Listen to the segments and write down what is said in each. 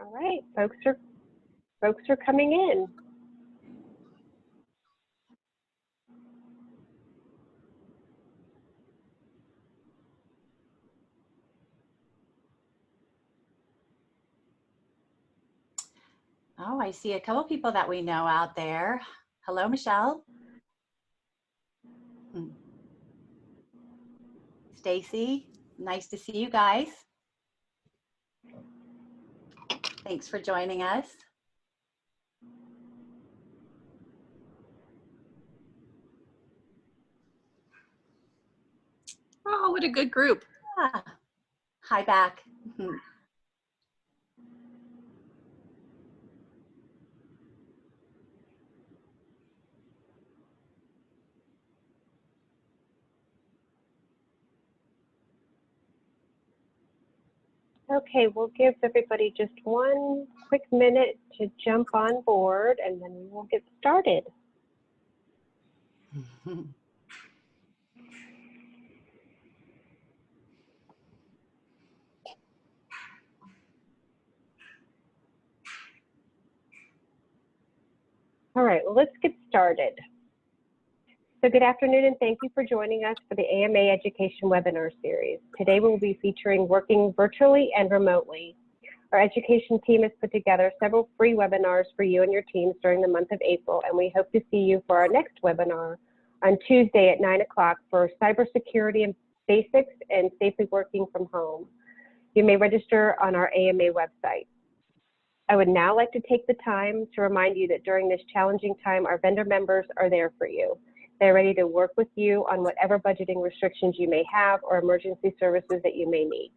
All right, folks are coming in. Oh, I see a couple people that we know out there. Hello, Michelle. Stacy, nice to see you guys. Thanks for joining us. Oh, what a good group. Ah, hi back. Okay, we'll give everybody just one quick minute to jump on board and then we will get started. All right, well, let's get started. So good afternoon and thank you for joining us for the AMA Education Webinar Series. Today we'll be featuring working virtually and remotely. Our education team has put together several free webinars for you and your teams during the month of April, and we hope to see you for our next webinar on Tuesday at 9 o'clock for cybersecurity and basics and safely working from home. You may register on our AMA website. I would now like to take the time to remind you that during this challenging time, our vendor members are there for you. They're ready to work with you on whatever budgeting restrictions you may have or emergency services that you may need.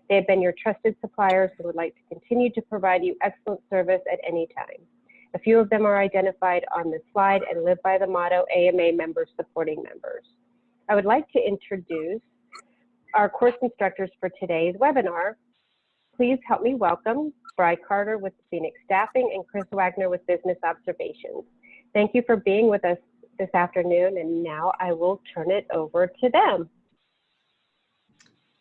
They have been your trusted suppliers and would like to continue to provide you excellent service at any time. A few of them are identified on this slide and live by the motto AMA members supporting members. I would like to introduce our course instructors for today's webinar. Please help me welcome Bri Carter with Phoenix Staffing and Chris Wagner with Business Observations. Thank you for being with us this afternoon, and now I will turn it over to them.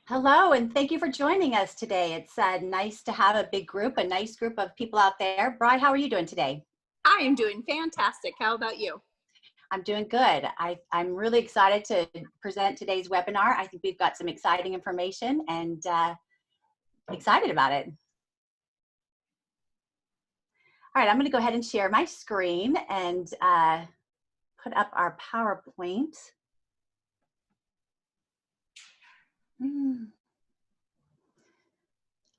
Hello, and thank you for joining us today. It's nice to have a big group, a nice group of people out there. Bri, how are you doing today? I am doing fantastic. How about you? I'm doing good. I'm really excited to present today's webinar. I think we've got some exciting information and excited about it. All right, I'm going to go ahead and share my screen and put up our PowerPoint.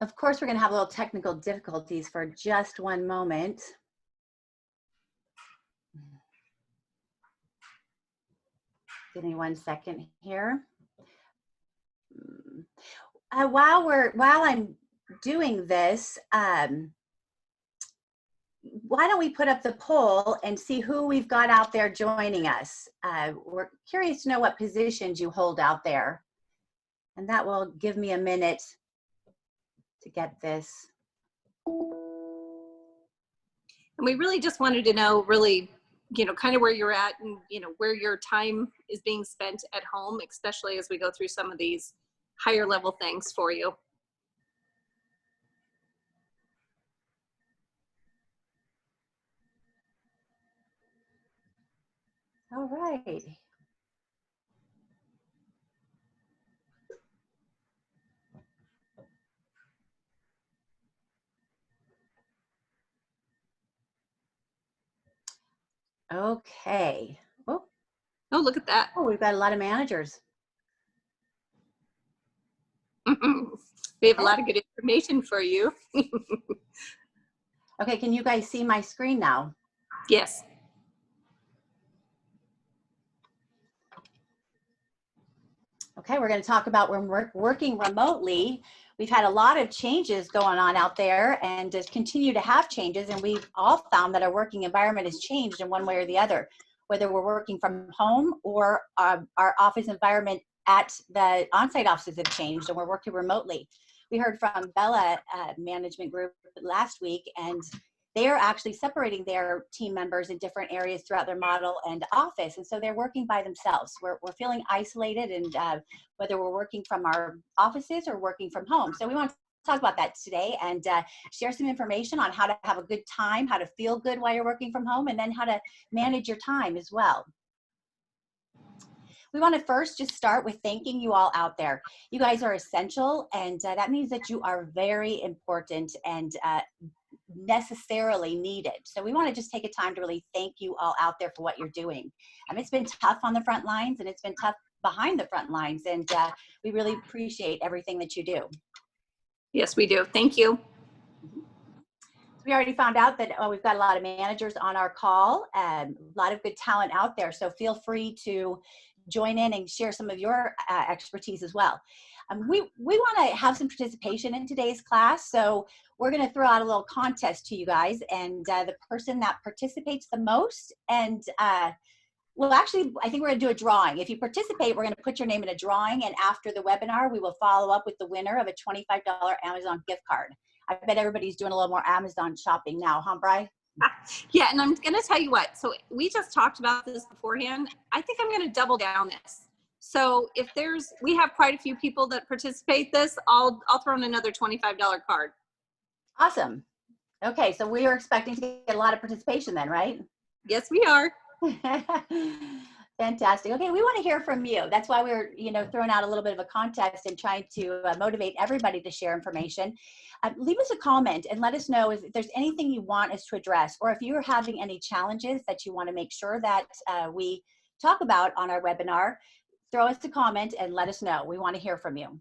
Of course, we're going to have a little technical difficulties for just one moment. Give me 1 second here. While I'm doing this, why don't we put up the poll and see who we've got out there joining us. We're curious to know what positions you hold out there. And that will give me a minute to get this. And we really just wanted to know really, kind of where you're at and, where your time is being spent at home, especially as we go through some of these higher level things for you. All right. Okay. Oh, look at that. Oh, we've got a lot of managers. We have a lot of good information for you. Okay, can you guys see my screen now? Yes. Okay, we're going to talk about when we're working remotely. We've had a lot of changes going on out there and just continue to have changes, and we've all found that our working environment has changed in one way or the other, whether we're working from home or our office environment at the on-site offices have changed and we're working remotely. We heard from Bella Management Group last week, and they are actually separating their team members in different areas throughout their model and office. And so they're working by themselves. We're feeling isolated, and whether we're working from our offices or working from home. So we want to talk about that today and share some information on how to have a good time, how to feel good while you're working from home, and then how to manage your time as well. We want to first just start with thanking you all out there. You guys are essential, and that means that you are very important and necessarily needed. So we want to just take a time to really thank you all out there for what you're doing. It's been tough on the front lines, and it's been tough behind the front lines, and we really appreciate everything that you do. Yes, we do. Thank you. We already found out that we've got a lot of managers on our call, a lot of good talent out there. So feel free to join in and share some of your expertise as well. We want to have some participation in today's class. So we're going to throw out a little contest to you guys, and the person that participates the most, and well, actually, I think we're going to do a drawing. If you participate, we're going to put your name in a drawing, and after the webinar, we will follow up with the winner of a $25 Amazon gift card. I bet everybody's doing a little more Amazon shopping now, huh, Bri? Yeah, and I'm going to tell you what. So we just talked about this beforehand. I think I'm going to double down this. So if we have quite a few people that participate this, I'll throw in another $25 card. Awesome. Okay, so we are expecting to get a lot of participation then, right? Yes, we are. Fantastic. Okay, we want to hear from you. That's why we're, throwing out a little bit of a contest and trying to motivate everybody to share information. Leave us a comment and let us know if there's anything you want us to address, or if you're having any challenges that you want to make sure that we talk about on our webinar. Throw us a comment and let us know. We want to hear from you.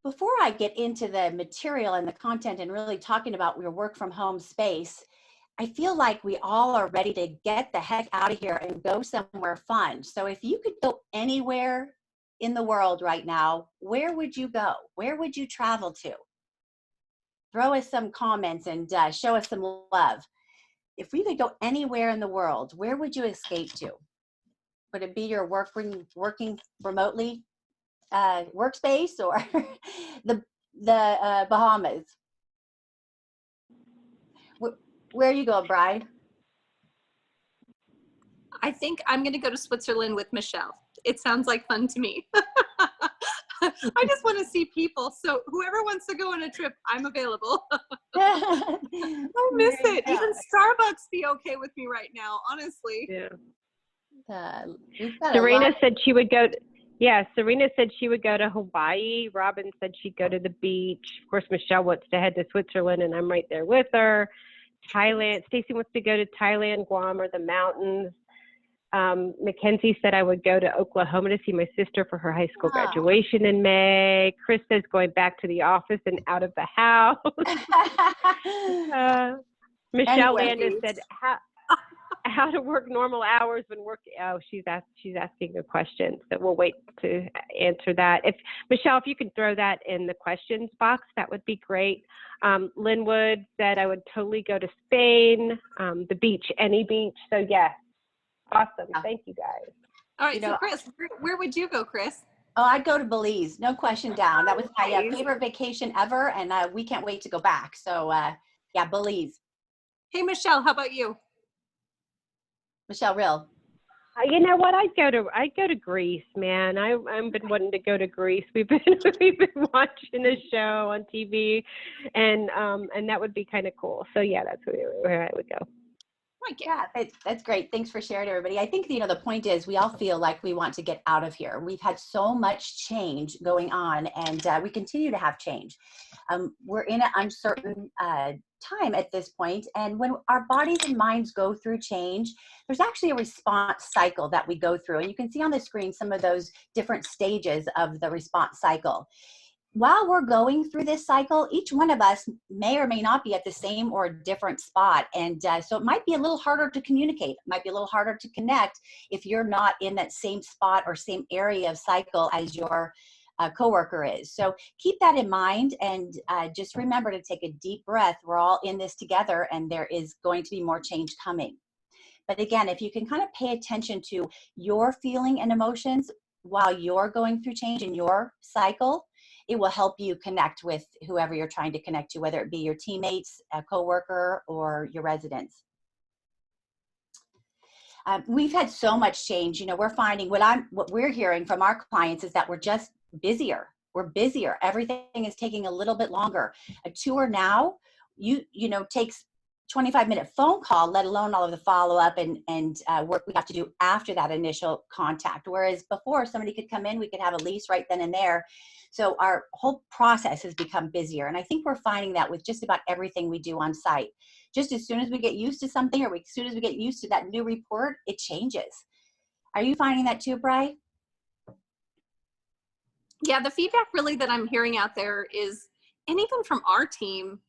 Before I get into the material and the content and really talking about your work from home space, I feel like we all are ready to get the heck out of here and go somewhere fun. So if you could go anywhere in the world right now, where would you go? Where would you travel to? Throw us some comments and show us some love. If we could go anywhere in the world, where would you escape to? Would it be your working remotely workspace, or the Bahamas? Where you go, Bride? I think I'm going to go to Switzerland with Michelle. It sounds like fun to me. I just want to see people. So whoever wants to go on a trip, I'm available. I miss it. Even Starbucks be okay with me right now, honestly. Yeah. Serena said she would go. Serena said she would go to Hawaii. Robin said she'd go to the beach. Of course, Michelle wants to head to Switzerland, and I'm right there with her. Thailand. Stacy wants to go to Thailand, Guam, or the mountains. Mackenzie said I would go to Oklahoma to see my sister for her high school graduation in May. Krista's going back to the office and out of the house. Michelle Landis said how to work normal hours when working. Oh, she's asking a question, so we'll wait to answer that. Michelle, if you could throw that in the questions box, that would be great. Linwood said I would totally go to Spain, the beach, any beach. So yes, awesome. Thank you guys. All right, so Chris, where would you go, Chris? Oh, I'd go to Belize, no question down. That was my favorite vacation ever, and we can't wait to go back. So yeah, Belize. Hey, Michelle, how about you? Michelle Rill. You know what? I'd go to Greece, man. I've been wanting to go to Greece. We've been watching a show on TV, and that would be kind of cool. So yeah, that's where I would go. Yeah, that's great. Thanks for sharing, everybody. I think the point is we all feel like we want to get out of here. We've had so much change going on, and we continue to have change. We're in an uncertain time at this point, and when our bodies and minds go through change, there's actually a response cycle that we go through, and you can see on the screen some of those different stages of the response cycle. While we're going through this cycle, each one of us may or may not be at the same or different spot, and so it might be a little harder to communicate. It might be a little harder to connect if you're not in that same spot or same area of cycle as your coworker is. So keep that in mind, and just remember to take a deep breath. We're all in this together, and there is going to be more change coming. But again, if you can kind of pay attention to your feeling and emotions while you're going through change in your cycle, it will help you connect with whoever you're trying to connect to, whether it be your teammates, a coworker, or your residents. We've had so much change. You know, we're finding what we're hearing from our clients is that we're just busier. We're busier. Everything is taking a little bit longer. A tour now, you know, takes 25-minute phone call, let alone all of the follow-up and work we have to do after that initial contact. Whereas before, somebody could come in, we could have a lease right then and there. So our whole process has become busier. And I think we're finding that with just about everything we do on site. Just as soon as we get used to something, or as soon as we get used to that new report, it changes. Are you finding that too, Bri? Yeah, the feedback really that I'm hearing out there is, and even from our team,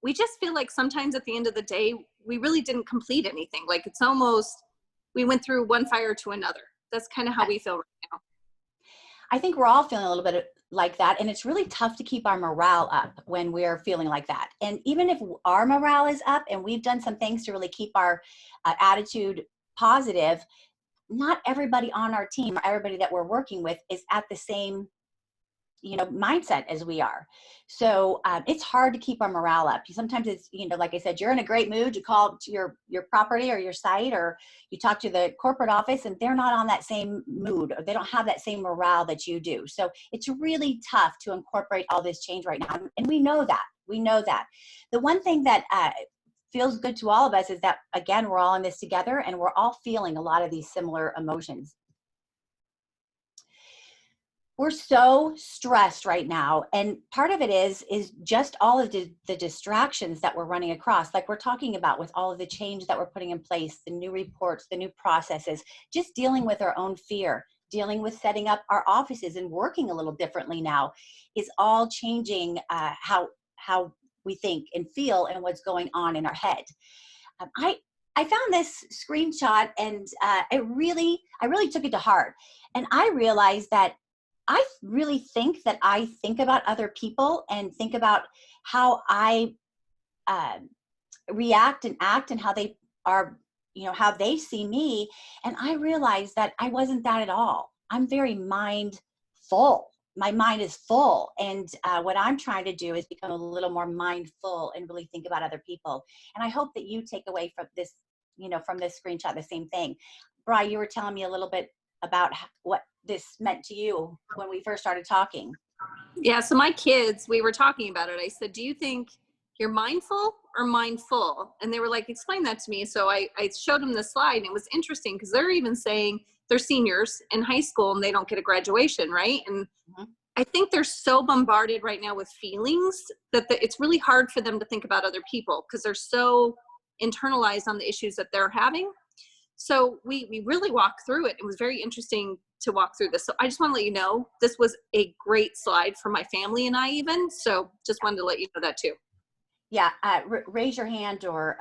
we just feel like sometimes at the end of the day, we really didn't complete anything. Like it's almost, we went through one fire to another. That's kind of how we feel right now. I think we're all feeling a little bit like that. And it's really tough to keep our morale up when we're feeling like that. And even if our morale is up and we've done some things to really keep our attitude positive, not everybody on our team or everybody that we're working with is at the same, you know, mindset as we are. So it's hard to keep our morale up. Sometimes it's, you know, like I said, you're in a great mood, you call to your property or your site, or you talk to the corporate office and they're not on that same mood, or they don't have that same morale that you do. So it's really tough to incorporate all this change right now. And we know that. The one thing that feels good to all of us is that, again, we're all in this together and we're all feeling a lot of these similar emotions. We're so stressed right now. And part of it is just all of the distractions that we're running across, like we're talking about with all of the change that we're putting in place, the new reports, the new processes, just dealing with our own fear, dealing with setting up our offices and working a little differently now is all changing how we think and feel and what's going on in our head. I found this screenshot and I really took it to heart. And I realized that I really think that I think about other people and think about how I react and act and how they are, you know, how they see me. And I realized that I wasn't that at all. I'm very mindful. My mind is full. And what I'm trying to do is become a little more mindful and really think about other people. And I hope that you take away from this, you know, from this screenshot, the same thing. Bri, you were telling me a little bit about what this meant to you when we first started talking. Yeah, so my kids, we were talking about it. I said, do you think you're mindful or mindful? And they were like, explain that to me. So I showed them the slide, and it was interesting because they're even saying they're seniors in high school and they don't get a graduation, right? And I think they're so bombarded right now with feelings that it's really hard for them to think about other people because they're so internalized on the issues that they're having. So we really walked through it. It was very interesting to walk through this. So I just want to let you know, this was a great slide for my family and I even. So just wanted to let you know that too. Yeah, raise your hand or,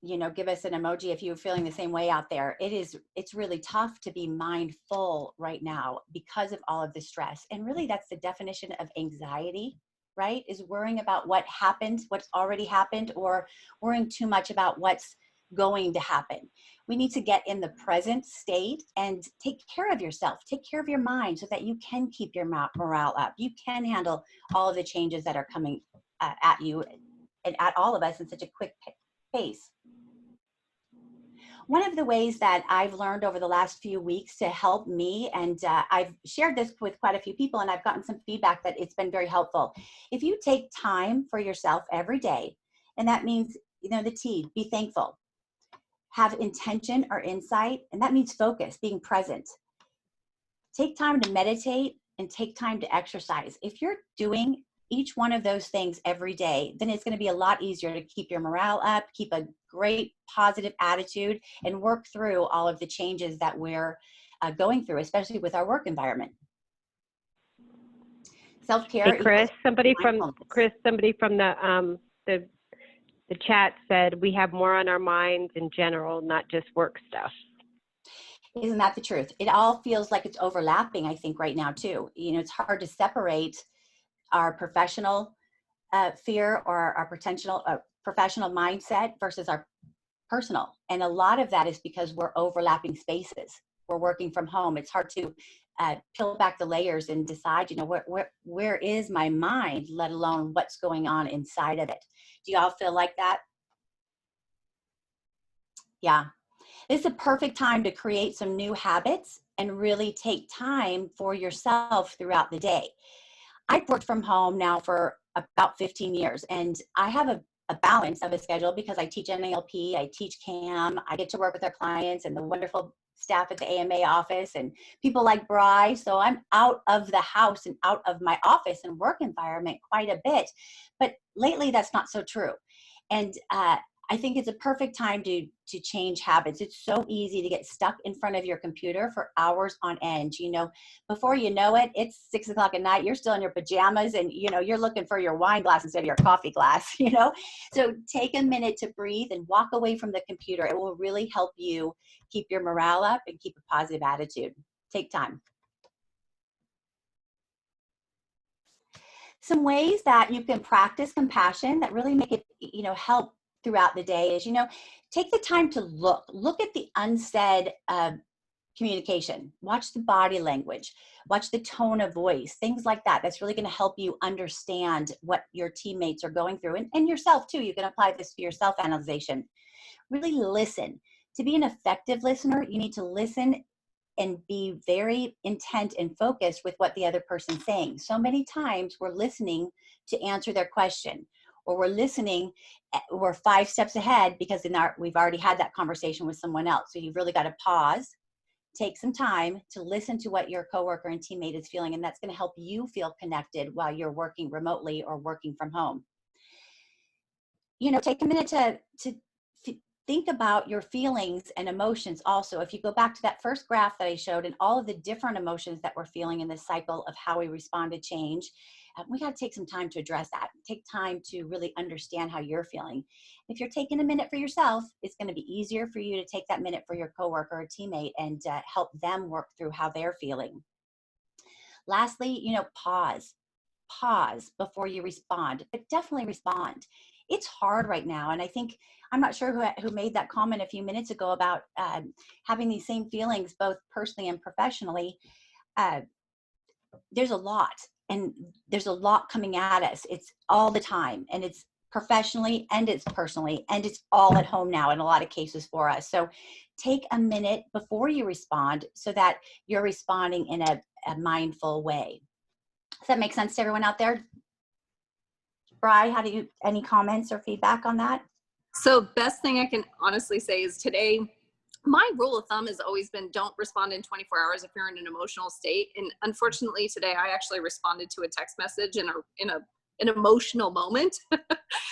you know, give us an emoji if you're feeling the same way out there. It's really tough to be mindful right now because of all of the stress. And really that's the definition of anxiety, right? Is worrying about what happened, what's already happened, or worrying too much about what's going to happen. We need to get in the present state and take care of yourself, take care of your mind so that you can keep your morale up. You can handle all of the changes that are coming at you and at all of us in such a quick pace. One of the ways that I've learned over the last few weeks to help me, and I've shared this with quite a few people and I've gotten some feedback that it's been very helpful. If you take time for yourself every day, and that means, you know, the T, be thankful, have intention or insight, and that means focus, being present. Take time to meditate and take time to exercise. If you're doing each one of those things every day, then it's going to be a lot easier to keep your morale up, keep a great positive attitude, and work through all of the changes that we're going through, especially with our work environment. Self-care. Hey, Chris, somebody from the chat said we have more on our minds in general, not just work stuff. Isn't that the truth? It all feels like it's overlapping, I think, right now too. You know, it's hard to separate our professional fear or our professional mindset versus our personal. And a lot of that is because we're overlapping spaces. We're working from home. It's hard to peel back the layers and decide, you know, where is my mind, let alone what's going on inside of it. Do you all feel like that? Yeah. It's a perfect time to create some new habits and really take time for yourself throughout the day. I've worked from home now for about 15 years, and I have a balance of a schedule because I teach NALP, I teach CAM, I get to work with our clients and the wonderful staff at the AMA office and people like Bri. So I'm out of the house and out of my office and work environment quite a bit. But lately, that's not so true. And I think it's a perfect time to change habits. It's so easy to get stuck in front of your computer for hours on end. You know, before you know it, it's 6 o'clock at night. You're still in your pajamas, and you know you're looking for your wine glass instead of your coffee glass. You know, so take a minute to breathe and walk away from the computer. It will really help you keep your morale up and keep a positive attitude. Take time. Some ways that you can practice compassion that really make it, you know, help throughout the day is, you know, take the time to look at the unsaid communication, watch the body language, watch the tone of voice, things like that. That's really going to help you understand what your teammates are going through, and yourself too. You can apply this to your self-analyzation. Really listen. To be an effective listener, you need to listen and be very intent and focused with what the other person's saying. So many times we're listening to answer their question, or we're listening, we're 5 steps ahead because we've already had that conversation with someone else. So you've really got to pause, take some time to listen to what your coworker and teammate is feeling, and that's going to help you feel connected while you're working remotely or working from home. You know, take a minute to think about your feelings and emotions also. If you go back to that first graph that I showed and all of the different emotions that we're feeling in this cycle of how we respond to change, we got to take some time to address that. Take time to really understand how you're feeling. If you're taking a minute for yourself, it's going to be easier for you to take that minute for your coworker or teammate and help them work through how they're feeling. Lastly, you know, pause before you respond, but definitely respond. It's hard right now. And I think, I'm not sure who made that comment a few minutes ago about having these same feelings, both personally and professionally. There's a lot, and there's a lot coming at us. It's all the time, and it's professionally and it's personally, and it's all at home now in a lot of cases for us. So take a minute before you respond so that you're responding in a mindful way. Does that make sense to everyone out there? Bri, any comments or feedback on that? So best thing I can honestly say is today, my rule of thumb has always been don't respond in 24 hours if you're in an emotional state. And unfortunately today I actually responded to a text message in an emotional moment.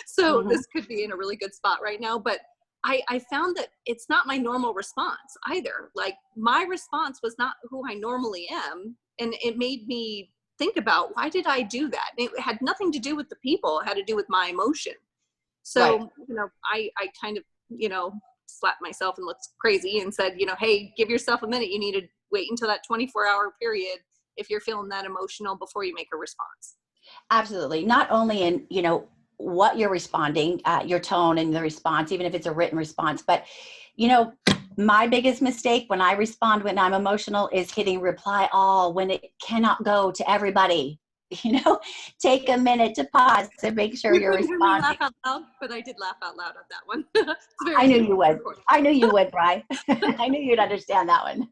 So this could be in a really good spot right now, but I found that it's not my normal response either. Like my response was not who I normally am. And it made me think about, why did I do that? And it had nothing to do with the people. It had to do with my emotion. So, right. You know, I kind of, you know, slapped myself and looked crazy and said, you know, hey, give yourself a minute. You need to wait until that 24-hour period if you're feeling that emotional before you make a response. Absolutely. Not only in, you know, what you're responding, your tone and the response, even if it's a written response, but, you know, my biggest mistake when I respond when I'm emotional is hitting reply all when it cannot go to everybody. You know, take a minute to pause to make sure you're responding. Laugh out loud, but I did laugh out loud at that one. I knew you would. I knew you would, Bri. I knew you'd understand that one.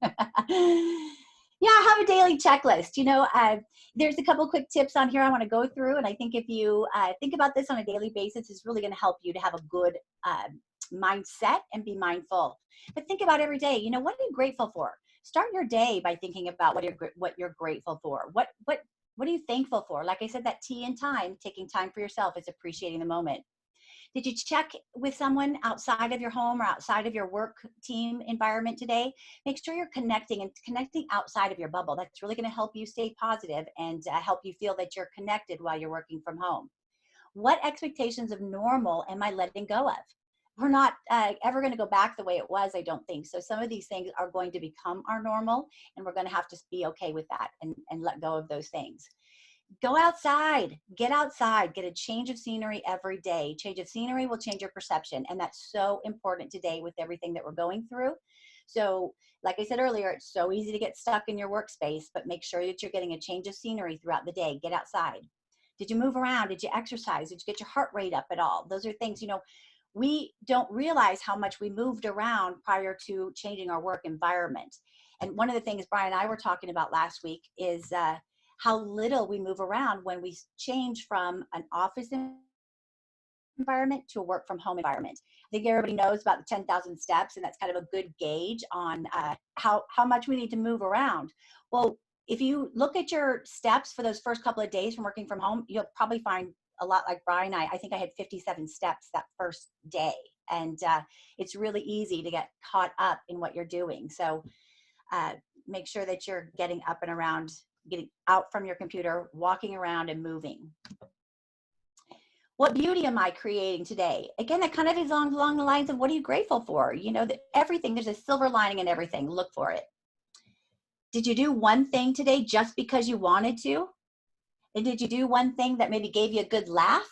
Yeah, have a daily checklist. You know, there's a couple quick tips on here I want to go through, and I think if you think about this on a daily basis, it's really going to help you to have a good mindset and be mindful. But think about every day. You know, what are you grateful for? Start your day by thinking about what you're grateful for. What are you thankful for? Like I said, that tea and time, taking time for yourself is appreciating the moment. Did you check with someone outside of your home or outside of your work team environment today? Make sure you're connecting outside of your bubble. That's really going to help you stay positive and help you feel that you're connected while you're working from home. What expectations of normal am I letting go of? We're not ever going to go back the way it was, I don't think. So some of these things are going to become our normal, and we're going to have to be okay with that and let go of those things. Go outside, get a change of scenery every day. Change of scenery will change your perception. And that's so important today with everything that we're going through. So like I said earlier, it's so easy to get stuck in your workspace, but make sure that you're getting a change of scenery throughout the day. Get outside. Did you move around? Did you exercise? Did you get your heart rate up at all? Those are things, you know, we don't realize how much we moved around prior to changing our work environment. And one of the things Brian and I were talking about last week is how little we move around when we change from an office environment to a work from home environment. I think everybody knows about the 10,000 steps, and that's kind of a good gauge on how much we need to move around. Well, if you look at your steps for those first couple of days from working from home, you'll probably find a lot like Brian and I think I had 57 steps that first day. And it's really easy to get caught up in what you're doing. So make sure that you're getting up and around, getting out from your computer, walking around and moving. What beauty am I creating today? Again, that kind of is along the lines of what are you grateful for? You know, that everything, there's a silver lining in everything. Look for it. Did you do one thing today just because you wanted to? And did you do one thing that maybe gave you a good laugh?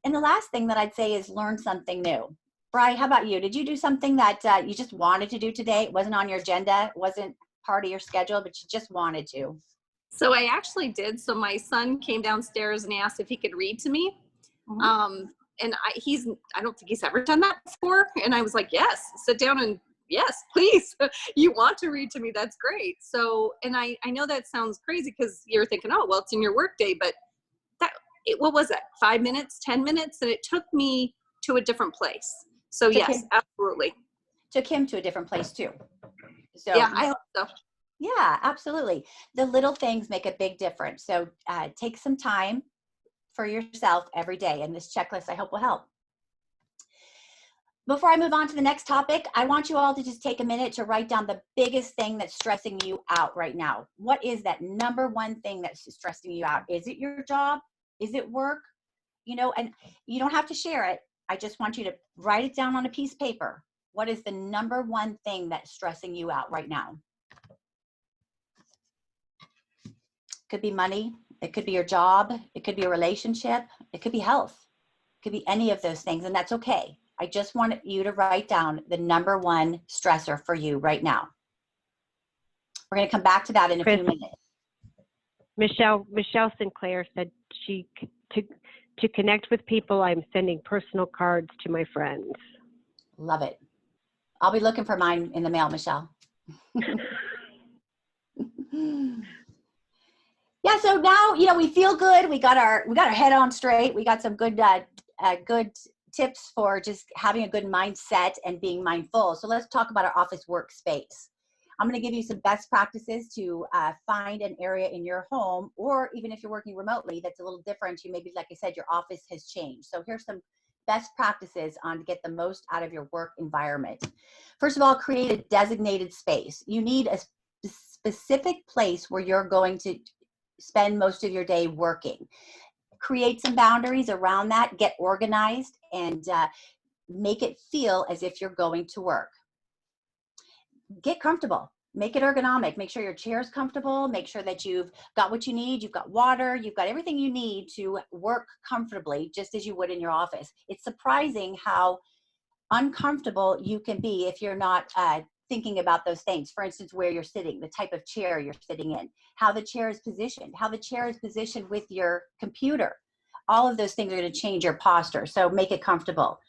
And the last thing that I'd say is learn something new. Brian, how about you? Did you do something that you just wanted to do today? It wasn't on your agenda, it wasn't part of your schedule, but you just wanted to? So I actually did. So my son came downstairs and asked if he could read to me. And I don't think he's ever done that before. And I was like, yes, sit down and yes, please. You want to read to me. That's great. So, and I know that sounds crazy because you're thinking, oh, well, it's in your work day, but what was that? 5 minutes, 10 minutes? And it took me to a different place. So yes, absolutely. Took him to a different place too. So yeah, I hope so. Yeah, absolutely. The little things make a big difference. So take some time for yourself every day. And this checklist, I hope, will help. Before I move on to the next topic, I want you all to just take a minute to write down the biggest thing that's stressing you out right now. What is that number one thing that's stressing you out? Is it your job? Is it work? You know, and you don't have to share it. I just want you to write it down on a piece of paper. What is the number one thing that's stressing you out right now? Could be money. It could be your job. It could be a relationship. It could be health. It could be any of those things, and that's okay. I just want you to write down the number one stressor for you right now. We're going to come back to that in a few minutes. Michelle Sinclair said to connect with people, I'm sending personal cards to my friends. Love it. I'll be looking for mine in the mail, Michelle. Yeah, so now, you know, we feel good. We got our head on straight. We got some good tips for just having a good mindset and being mindful. So let's talk about our office workspace. I'm going to give you some best practices to find an area in your home, or even if you're working remotely, that's a little different. You maybe, like I said, your office has changed. So here's some best practices on to get the most out of your work environment. First of all, create a designated space. You need a specific place where you're going to spend most of your day working. Create some boundaries around that, get organized, and make it feel as if you're going to work. Get comfortable, make it ergonomic, make sure your chair is comfortable, make sure that you've got what you need, you've got water, you've got everything you need to work comfortably, just as you would in your office. It's surprising how uncomfortable you can be if you're not thinking about those things. For instance, where you're sitting, the type of chair you're sitting in, how the chair is positioned, with your computer. All of those things are going to change your posture. So make it comfortable.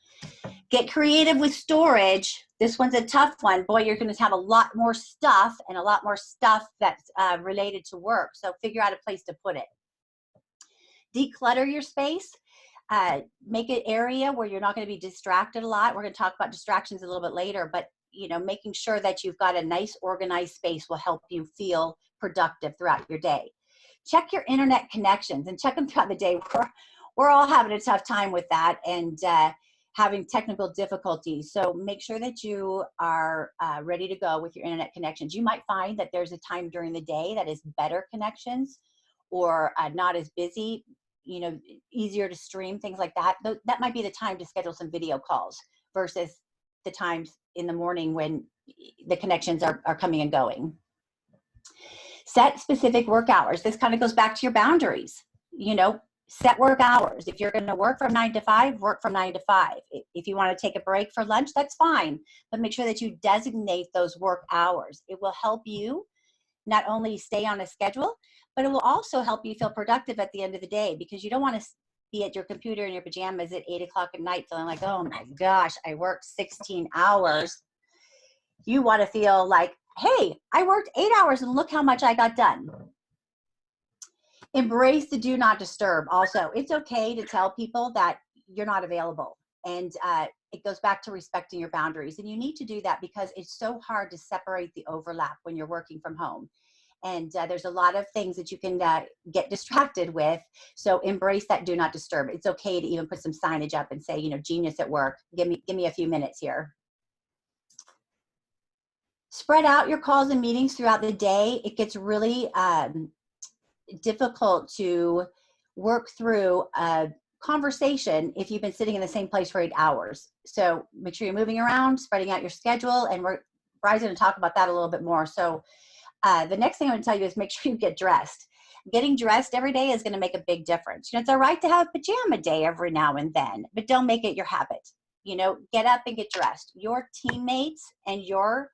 Get creative with storage. This one's a tough one. Boy, you're going to have a lot more stuff and a lot more stuff that's related to work. So figure out a place to put it. Declutter your space. Make an area where you're not going to be distracted a lot. We're going to talk about distractions a little bit later, but you know, making sure that you've got a nice organized space will help you feel productive throughout your day. Check your internet connections and check them throughout the day. We're all having a tough time with that and having technical difficulties. So make sure that you are ready to go with your internet connections. You might find that there's a time during the day that is better connections or not as busy, you know, easier to stream, things like that. That might be the time to schedule some video calls versus the times in the morning when the connections are coming and going. Set specific work hours. This kind of goes back to your boundaries. You know, set work hours. If you're going to work from 9 to 5, work from 9 to 5. If you want to take a break for lunch, that's fine. But make sure that you designate those work hours. It will help you not only stay on a schedule, but it will also help you feel productive at the end of the day, because you don't want to be at your computer in your pajamas at 8 o'clock at night feeling like, oh my gosh, I worked 16 hours. You want to feel like, hey, I worked 8 hours and look how much I got done. Embrace the do not disturb. Also, it's okay to tell people that you're not available. And it goes back to respecting your boundaries. And you need to do that because it's so hard to separate the overlap when you're working from home. And there's a lot of things that you can get distracted with. So embrace that do not disturb. It's okay to even put some signage up and say, you know, genius at work. Give me a few minutes here. Spread out your calls and meetings throughout the day. It gets really difficult to work through a conversation if you've been sitting in the same place for 8 hours. So make sure you're moving around, spreading out your schedule, and Bry's going to talk about that a little bit more. So the next thing I'm going to tell you is make sure you get dressed. Getting dressed every day is going to make a big difference. You know, it's all right to have a pajama day every now and then, but don't make it your habit. You know, get up and get dressed. Your teammates and your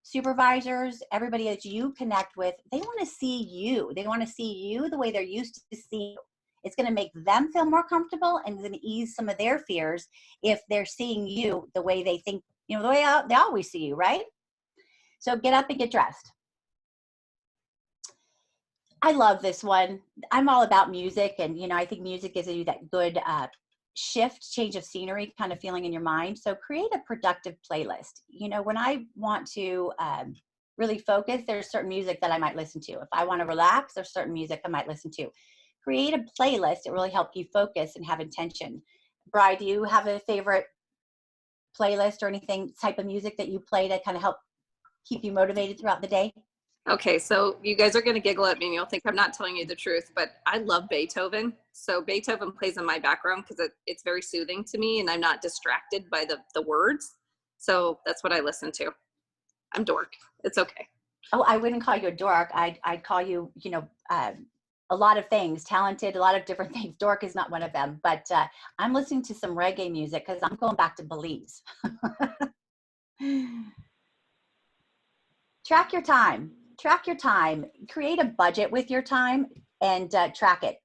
supervisors, everybody that you connect with, they want to see you. They want to see you the way they're used to seeing you. It's going to make them feel more comfortable and going to ease some of their fears if they're seeing you the way they think, you know, the way they always see you, right? So get up and get dressed. I love this one. I'm all about music, and you know, I think music gives you that good change of scenery kind of feeling in your mind. So create a productive playlist. You know, when I want to really focus, there's certain music that I might listen to. If I want to relax, there's certain music I might listen to. Create a playlist. It really helps you focus and have intention. Bri, do you have a favorite playlist or anything type of music that you play to kind of help keep you motivated throughout the day? Okay, so you guys are going to giggle at me and you'll think I'm not telling you the truth, but I love Beethoven. So Beethoven plays in my background because it's very soothing to me and I'm not distracted by the words. So that's what I listen to. I'm dork. It's okay. Oh, I wouldn't call you a dork. I'd call you, you know, a lot of things, talented, a lot of different things. Dork is not one of them, but I'm listening to some reggae music because I'm going back to Belize. Track your time. Track your time. Create a budget with your time and track it.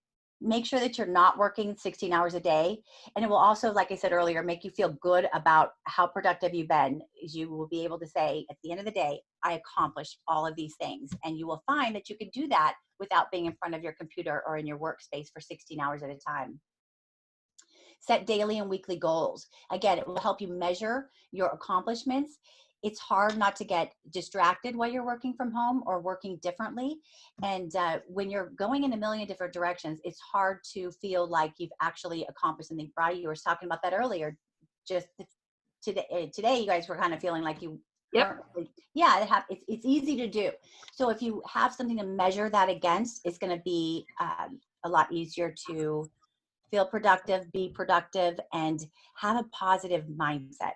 Make sure that you're not working 16 hours a day. And it will also, like I said earlier, make you feel good about how productive you've been. You will be able to say, at the end of the day, I accomplished all of these things. And you will find that you can do that without being in front of your computer or in your workspace for 16 hours at a time. Set daily and weekly goals. Again, it will help you measure your accomplishments. It's hard not to get distracted while you're working from home or working differently. And when you're going in a million different directions, it's hard to feel like you've actually accomplished something. Brian, you were talking about that earlier. Just today, you guys were kind of feeling like you Yep. Yeah, it's easy to do. So if you have something to measure that against, it's going to be a lot easier to feel productive, be productive, and have a positive mindset.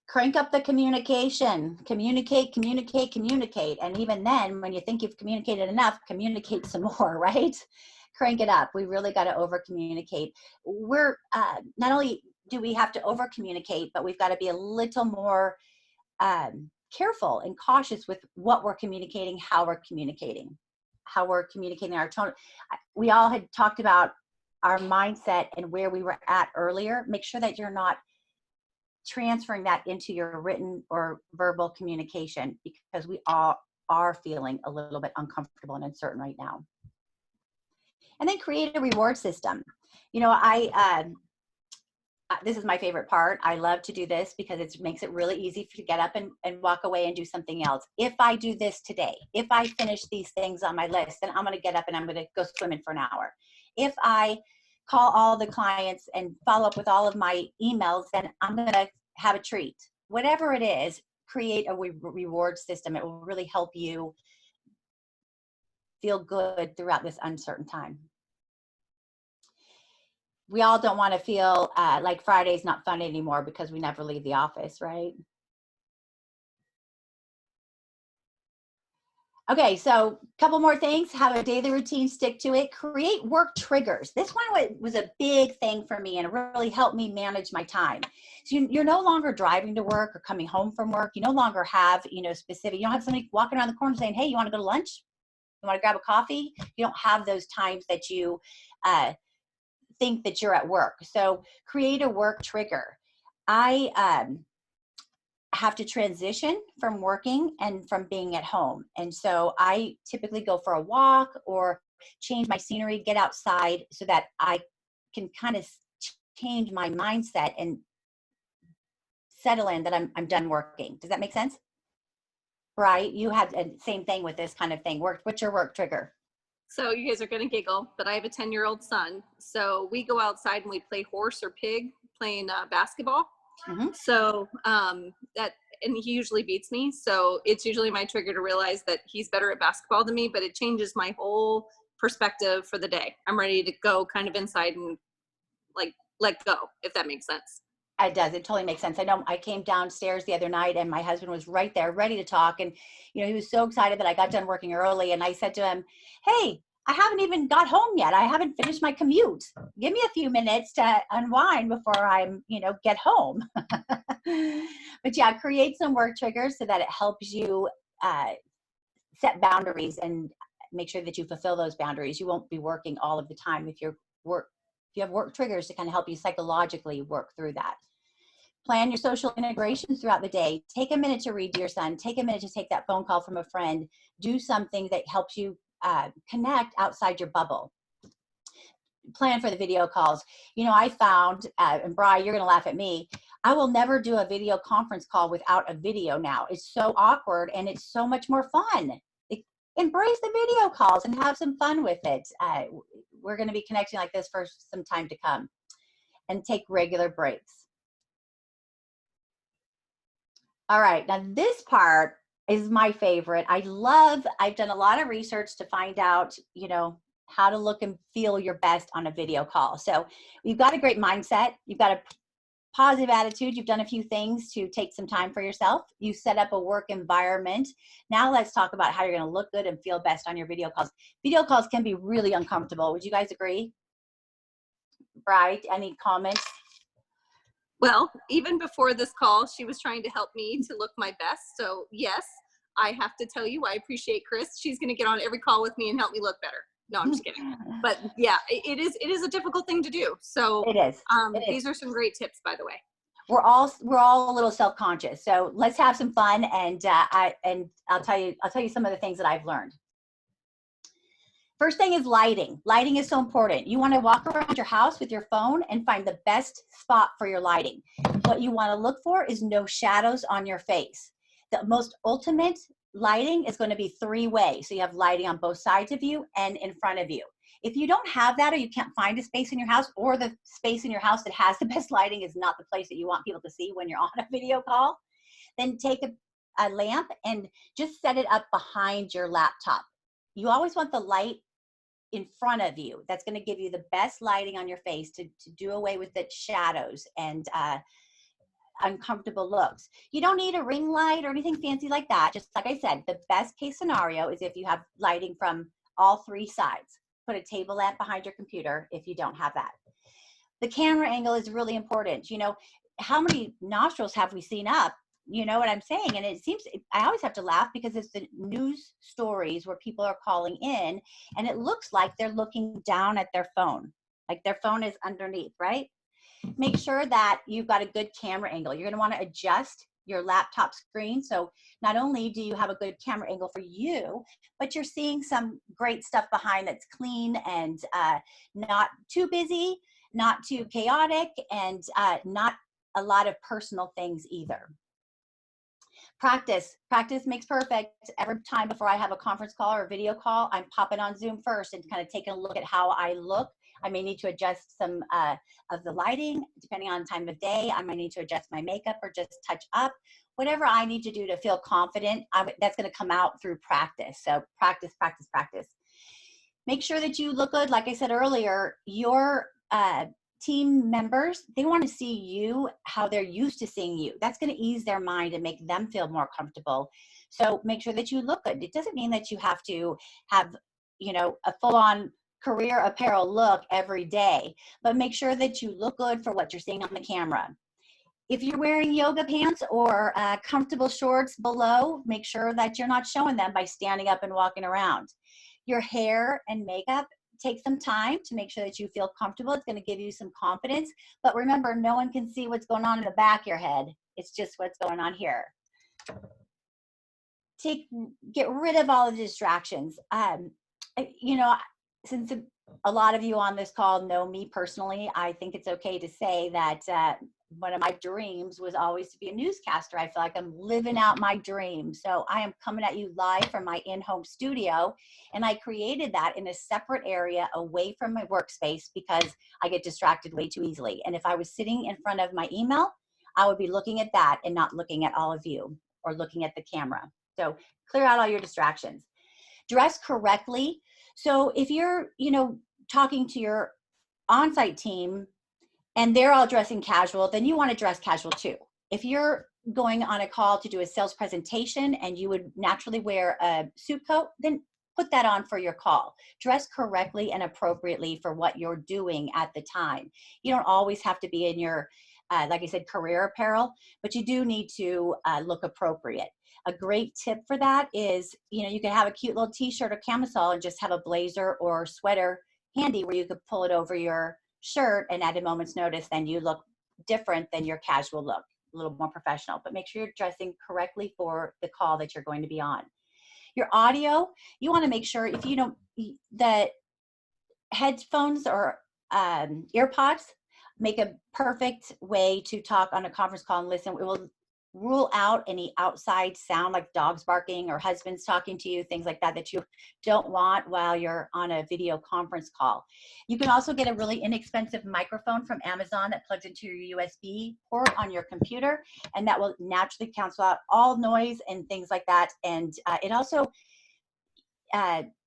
Crank up the communication. Communicate. And even then, when you think you've communicated enough, communicate some more, right? Crank it up. We really got to over communicate. We're not only do we have to over communicate, but we've got to be a little more careful and cautious with what we're communicating, how we're communicating our tone. We all had talked about our mindset and where we were at earlier. Make sure that you're not transferring that into your written or verbal communication, because we all are feeling a little bit uncomfortable and uncertain right now. And then create a reward system. You know, this is my favorite part. I love to do this because it makes it really easy to get up and walk away and do something else. If I do this today, if I finish these things on my list, then I'm going to get up and I'm going to go swimming for an hour. If I call all the clients and follow up with all of my emails, then I'm going to have a treat. Whatever it is, create a reward system. It will really help you feel good throughout this uncertain time. We all don't want to feel like Friday's not fun anymore because we never leave the office, right? Okay, so a couple more things. Have a daily routine, stick to it. Create work triggers. This one was a big thing for me and it really helped me manage my time. So you're no longer driving to work or coming home from work. You no longer have, you know, specific, you don't have somebody walking around the corner saying, hey, you want to go to lunch? You want to grab a coffee? You don't have those times that you think that you're at work. So create a work trigger. I have to transition from working and from being at home. And so I typically go for a walk or change my scenery, get outside so that I can kind of change my mindset and settle in that I'm done working. Does that make sense? Right? You had the same thing with this kind of thing. What's your work trigger? So you guys are going to giggle, but I have a 10-year-old son. So we go outside and we play horse or pig playing basketball. Mm-hmm. So and he usually beats me. So it's usually my trigger to realize that he's better at basketball than me, but it changes my whole perspective for the day. I'm ready to go kind of inside and like let go, if that makes sense. It does. It totally makes sense. I know I came downstairs the other night and my husband was right there ready to talk. And, you know, he was so excited that I got done working early. And I said to him, hey, I haven't even got home yet. I haven't finished my commute. Give me a few minutes to unwind before I'm, get home. But yeah, create some work triggers so that it helps you set boundaries and make sure that you fulfill those boundaries. You won't be working all of the time if you have work triggers to kind of help you psychologically work through that. Plan your social integrations throughout the day. Take a minute to read to your son. Take a minute to take that phone call from a friend. Do something that helps you connect outside your bubble. Plan for the video calls. I found, and Bri, you're going to laugh at me, I will never do a video conference call without a video now. It's so awkward and it's so much more fun. Embrace the video calls and have some fun with it. We're going to be connecting like this for some time to come. And take regular breaks. All right, now this part is my favorite. I've done a lot of research to find out, how to look and feel your best on a video call. So you've got a great mindset. You've got a positive attitude. You've done a few things to take some time for yourself. You set up a work environment. Now let's talk about how you're going to look good and feel best on your video calls. Video calls can be really uncomfortable. Would you guys agree? Right? Any comments? Well, even before this call, she was trying to help me to look my best. So yes, I have to tell you, I appreciate Chris. She's going to get on every call with me and help me look better. No, I'm just kidding. But yeah, it is a difficult thing to do. So it is. These are some great tips, by the way. We're all a little self-conscious. So let's have some fun. And I'll tell you some of the things that I've learned. First thing is lighting. Lighting is so important. You want to walk around your house with your phone and find the best spot for your lighting. What you want to look for is no shadows on your face. The most ultimate lighting is going to be three-way. So you have lighting on both sides of you and in front of you. If you don't have that, or you can't find a space in your house, or the space in your house that has the best lighting is not the place that you want people to see when you're on a video call, then take a lamp and just set it up behind your laptop. You always want the light in front of you. That's going to give you the best lighting on your face to do away with the shadows and uncomfortable looks. You don't need a ring light or anything fancy like that. Just like I said, the best case scenario is if you have lighting from all three sides. Put a table lamp behind your computer if you don't have that. The camera angle is really important. How many nostrils have we seen up? You know what I'm saying? And it seems, I always have to laugh because it's the news stories where people are calling in and it looks like they're looking down at their phone, like their phone is underneath, right? Make sure that you've got a good camera angle. You're going to want to adjust your laptop screen. So not only do you have a good camera angle for you, but you're seeing some great stuff behind that's clean and not too busy, not too chaotic, and not a lot of personal things either. Practice makes perfect. Every time before I have a conference call or a video call, I'm popping on Zoom first and kind of taking a look at how I look. I may need to adjust some of the lighting, depending on time of day. I might need to adjust my makeup or just touch up. Whatever I need to do to feel confident, that's going to come out through practice. So practice, practice, practice. Make sure that you look good. Like I said earlier, your team members, they want to see you how they're used to seeing you. That's going to ease their mind and make them feel more comfortable. So make sure that you look good. It doesn't mean that you have to have, a full-on career apparel look every day, but make sure that you look good for what you're seeing on the camera. If you're wearing yoga pants or comfortable shorts below, make sure that you're not showing them by standing up and walking around. Your hair and makeup, take some time to make sure that you feel comfortable. It's going to give you some confidence. But remember, no one can see what's going on in the back of your head. It's just what's going on here. Get rid of all of the distractions. You know, since a lot of you on this call know me personally, I think it's okay to say that one of my dreams was always to be a newscaster. I feel like I'm living out my dream. So I am coming at you live from my in-home studio, and I created that in a separate area away from my workspace because I get distracted way too easily. And if I was sitting in front of my email, I would be looking at that and not looking at all of you or looking at the camera. So clear out all your distractions. Dress correctly. So if you're, you know, talking to your on-site team and they're all dressing casual, then you want to dress casual too. If you're going on a call to do a sales presentation and you would naturally wear a suit coat, then put that on for your call. Dress correctly and appropriately for what you're doing at the time. You don't always have to be in your, like I said, career apparel, but you do need to look appropriate. A great tip for that is, you know, you can have a cute little t-shirt or camisole and just have a blazer or sweater handy where you could pull it over your shirt, and at a moment's notice, then you look different than your casual look, a little more professional. But make sure you're dressing correctly for the call that you're going to be on. Your audio, you want to make sure if you don't, the headphones or earpods make a perfect way to talk on a conference call and listen. It will rule out any outside sound like dogs barking or husbands talking to you, things like that that you don't want while you're on a video conference call. You can also get a really inexpensive microphone from Amazon that plugs into your USB port on your computer, and that will naturally cancel out all noise and things like that. And it also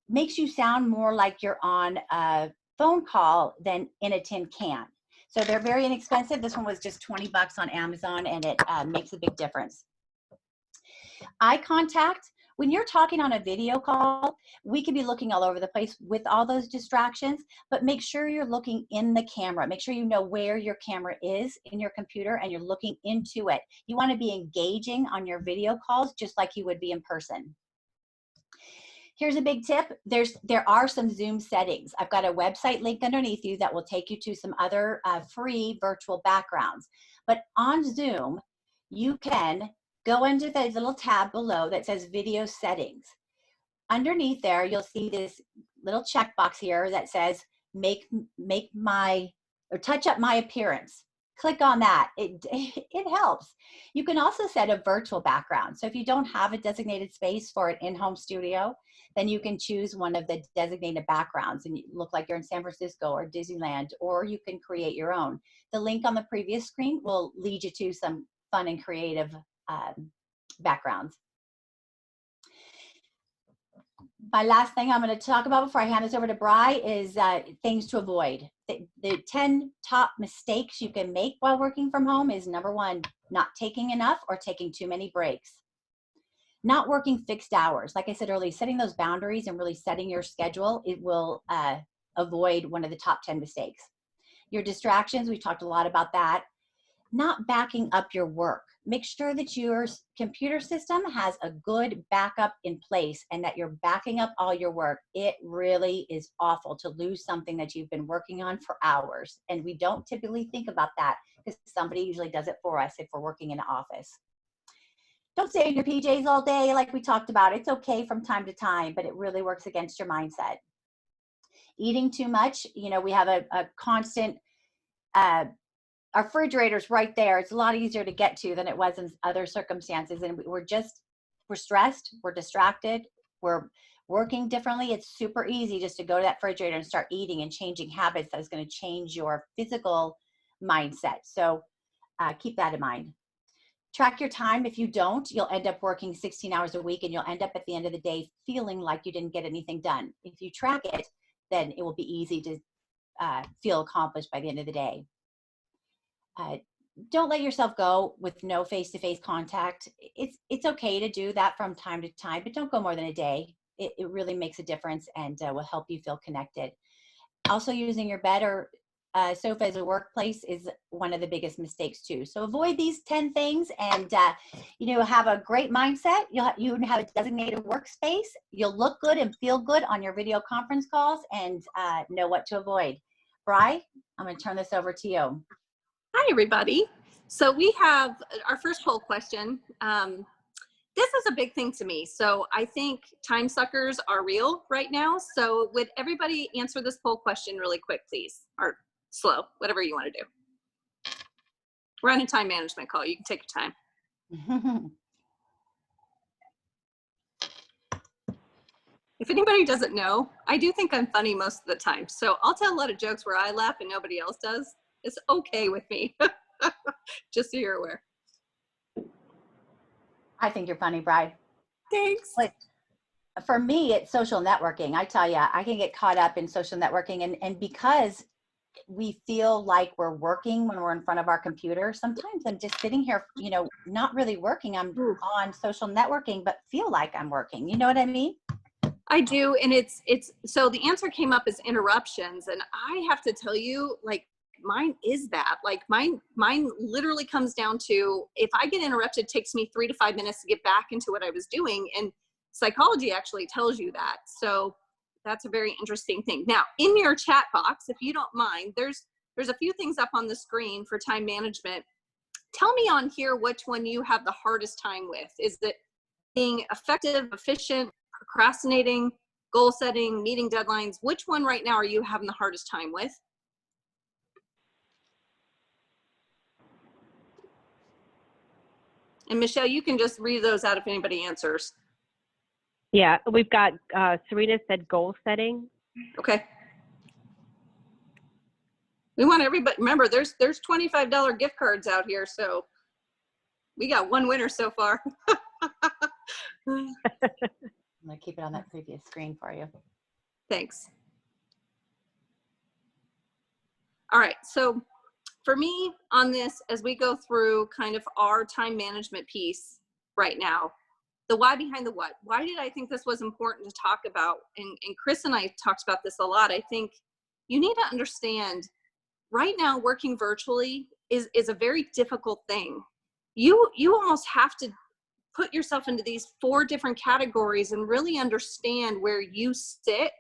makes you sound more like you're on a phone call than in a tin can. So they're very inexpensive. This one was just 20 bucks on Amazon, and it makes a big difference. Eye contact. When you're talking on a video call, we could be looking all over the place with all those distractions, but make sure you're looking in the camera. Make sure you know where your camera is in your computer and you're looking into it. You want to be engaging on your video calls just like you would be in person. Here's a big tip. There are some Zoom settings. I've got a website link underneath you that will take you to some other free virtual backgrounds. But on Zoom, you can go into the little tab below that says video settings. Underneath there, you'll see this little checkbox here that says touch up my appearance. Click on that. It helps. You can also set a virtual background. So if you don't have a designated space for an in-home studio, then you can choose one of the designated backgrounds and you look like you're in San Francisco or Disneyland, or you can create your own. The link on the previous screen will lead you to some fun and creative backgrounds. My last thing I'm going to talk about before I hand this over to Bri is things to avoid. The 10 top mistakes you can make while working from home is number one, not taking enough or taking too many breaks. Not working fixed hours. Like I said earlier, setting those boundaries and really setting your schedule, it will avoid one of the top 10 mistakes. Your distractions, we talked a lot about that. Not backing up your work. Make sure that your computer system has a good backup in place and that you're backing up all your work. It really is awful to lose something that you've been working on for hours. And we don't typically think about that because somebody usually does it for us if we're working in an office. Don't stay in your PJs all day like we talked about. It's okay from time to time, but it really works against your mindset. Eating too much, you know, we have a constant, our refrigerator's right there. It's a lot easier to get to than it was in other circumstances. And we're stressed, we're distracted, we're working differently. It's super easy just to go to that refrigerator and start eating and changing habits that is going to change your physical mindset. So keep that in mind. Track your time. If you don't, you'll end up working 16 hours a week and you'll end up at the end of the day feeling like you didn't get anything done. If you track it, then it will be easy to feel accomplished by the end of the day. Don't let yourself go with no face-to-face contact. It's okay to do that from time to time, but don't go more than a day. It really makes a difference and will help you feel connected. Also using your bed or sofa as a workplace is one of the biggest mistakes too. So avoid these 10 things and, have a great mindset. You have a designated workspace. You'll look good and feel good on your video conference calls and know what to avoid. Bri, I'm going to turn this over to you. Hi, everybody. So we have our first poll question. This is a big thing to me. So I think time suckers are real right now. So would everybody answer this poll question really quick, please? Or slow, whatever you want to do. We're on a time management call. You can take your time. If anybody doesn't know, I do think I'm funny most of the time. So I'll tell a lot of jokes where I laugh and nobody else does. It's okay with me. Just so you're aware. I think you're funny, Bri. Thanks. But for me, it's social networking. I tell you, I can get caught up in social networking. And because we feel like we're working when we're in front of our computer, sometimes I'm just sitting here, not really working. I'm on social networking, but feel like I'm working. You know what I mean? I do. And it's so the answer came up as interruptions. And I have to tell you, like, mine is that. Like mine literally comes down to, if I get interrupted, it takes me 3 to 5 minutes to get back into what I was doing. And psychology actually tells you that. So that's a very interesting thing. Now, in your chat box, if you don't mind, there's a few things up on the screen for time management. Tell me on here which one you have the hardest time with. Is it being effective, efficient, procrastinating, goal setting, meeting deadlines? Which one right now are you having the hardest time with? And Michelle, you can just read those out if anybody answers. Yeah, we've got Serena said goal setting. Okay. We want everybody, remember, there's $25 gift cards out here, so we got one winner so far. I'm gonna keep it on that previous screen for you. Thanks. All right, so for me on this, as we go through kind of our time management piece right now, the why behind the what. Why did I think this was important to talk about? And Chris and I talked about this a lot. I think you need to understand right now working virtually is a very difficult thing. You almost have to put yourself into these 4 different categories and really understand where you sit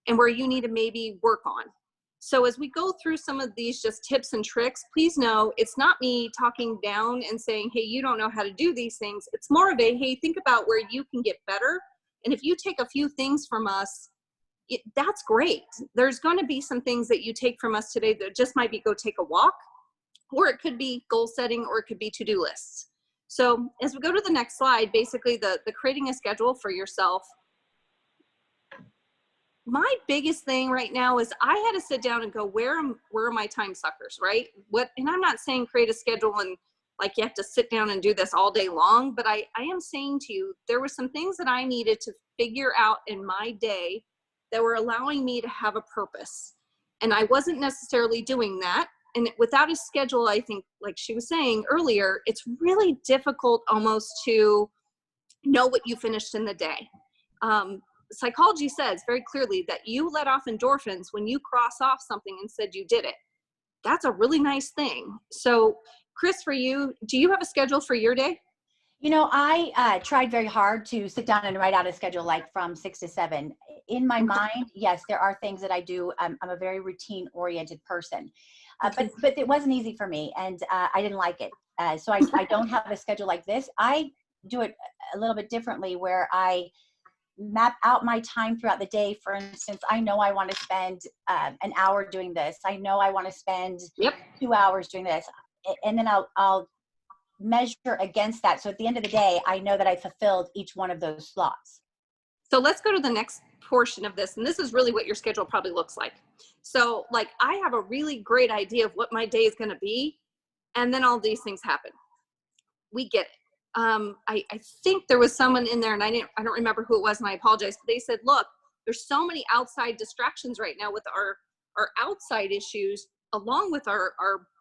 and where you need to maybe work on. So as we go through some of these just tips and tricks, please know it's not me talking down and saying, hey, you don't know how to do these things. It's more of a, hey, think about where you can get better. And if you take a few things from us, that's great. There's going to be some things that you take from us today that just might be go take a walk, or it could be goal setting, or it could be to-do lists. So as we go to the next slide, basically the creating a schedule for yourself. My biggest thing right now is I had to sit down and go, where are my time suckers, right? And I'm not saying create a schedule and like you have to sit down and do this all day long, but I am saying to you, there were some things that I needed to figure out in my day that were allowing me to have a purpose. And I wasn't necessarily doing that. And without a schedule, I think, like she was saying earlier, it's really difficult almost to know what you finished in the day. Psychology says very clearly that you let off endorphins when you cross off something and said you did it. That's a really nice thing. So Chris, for you, do you have a schedule for your day? I tried very hard to sit down and write out a schedule like from 6 to 7. In my mind, yes, there are things that I do. I'm a very routine oriented person, but it wasn't easy for me, and I didn't like it. So I don't have a schedule like this. I do it a little bit differently, where I map out my time throughout the day. For instance, I know I want to spend an hour doing this. I know I want to spend 2 hours doing this, and then I'll measure against that. So at the end of the day, I know that I fulfilled each one of those slots. So let's go to the next portion of this. And this is really what your schedule probably looks like. So like, I have a really great idea of what my day is going to be. And then all these things happen. We get it. I think there was someone in there, and I don't remember who it was, and I apologize, but they said, look, there's so many outside distractions right now with our outside issues, along with our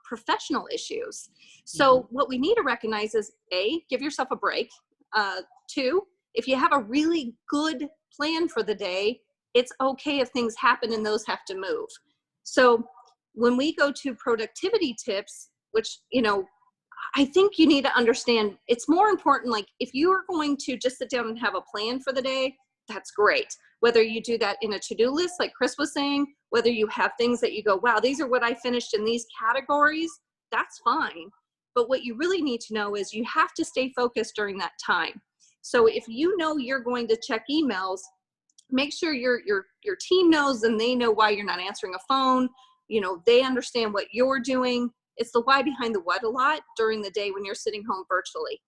professional issues. So what we need to recognize is, A, give yourself a break. 2, if you have a really good plan for the day, it's okay if things happen and those have to move. So when we go to productivity tips, which, you know, I think you need to understand, it's more important, like if you are going to just sit down and have a plan for the day, that's great. Whether you do that in a to-do list, like Chris was saying, whether you have things that you go, wow, these are what I finished in these categories, that's fine. But what you really need to know is you have to stay focused during that time. So if you know you're going to check emails, make sure your team knows and they know why you're not answering a phone. You know, they understand what you're doing. It's the why behind the what a lot during the day when you're sitting home virtually.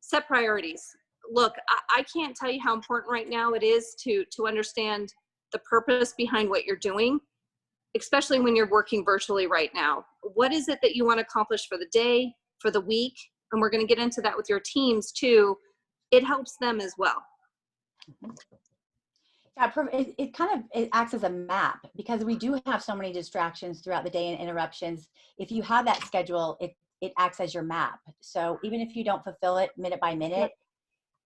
Set priorities. Look, I can't tell you how important right now it is to understand the purpose behind what you're doing, especially when you're working virtually right now. What is it that you want to accomplish for the day, for the week? And we're going to get into that with your teams too. It helps them as well. Yeah, it acts as a map, because we do have so many distractions throughout the day and interruptions. If you have that schedule, it acts as your map. So even if you don't fulfill it minute by minute,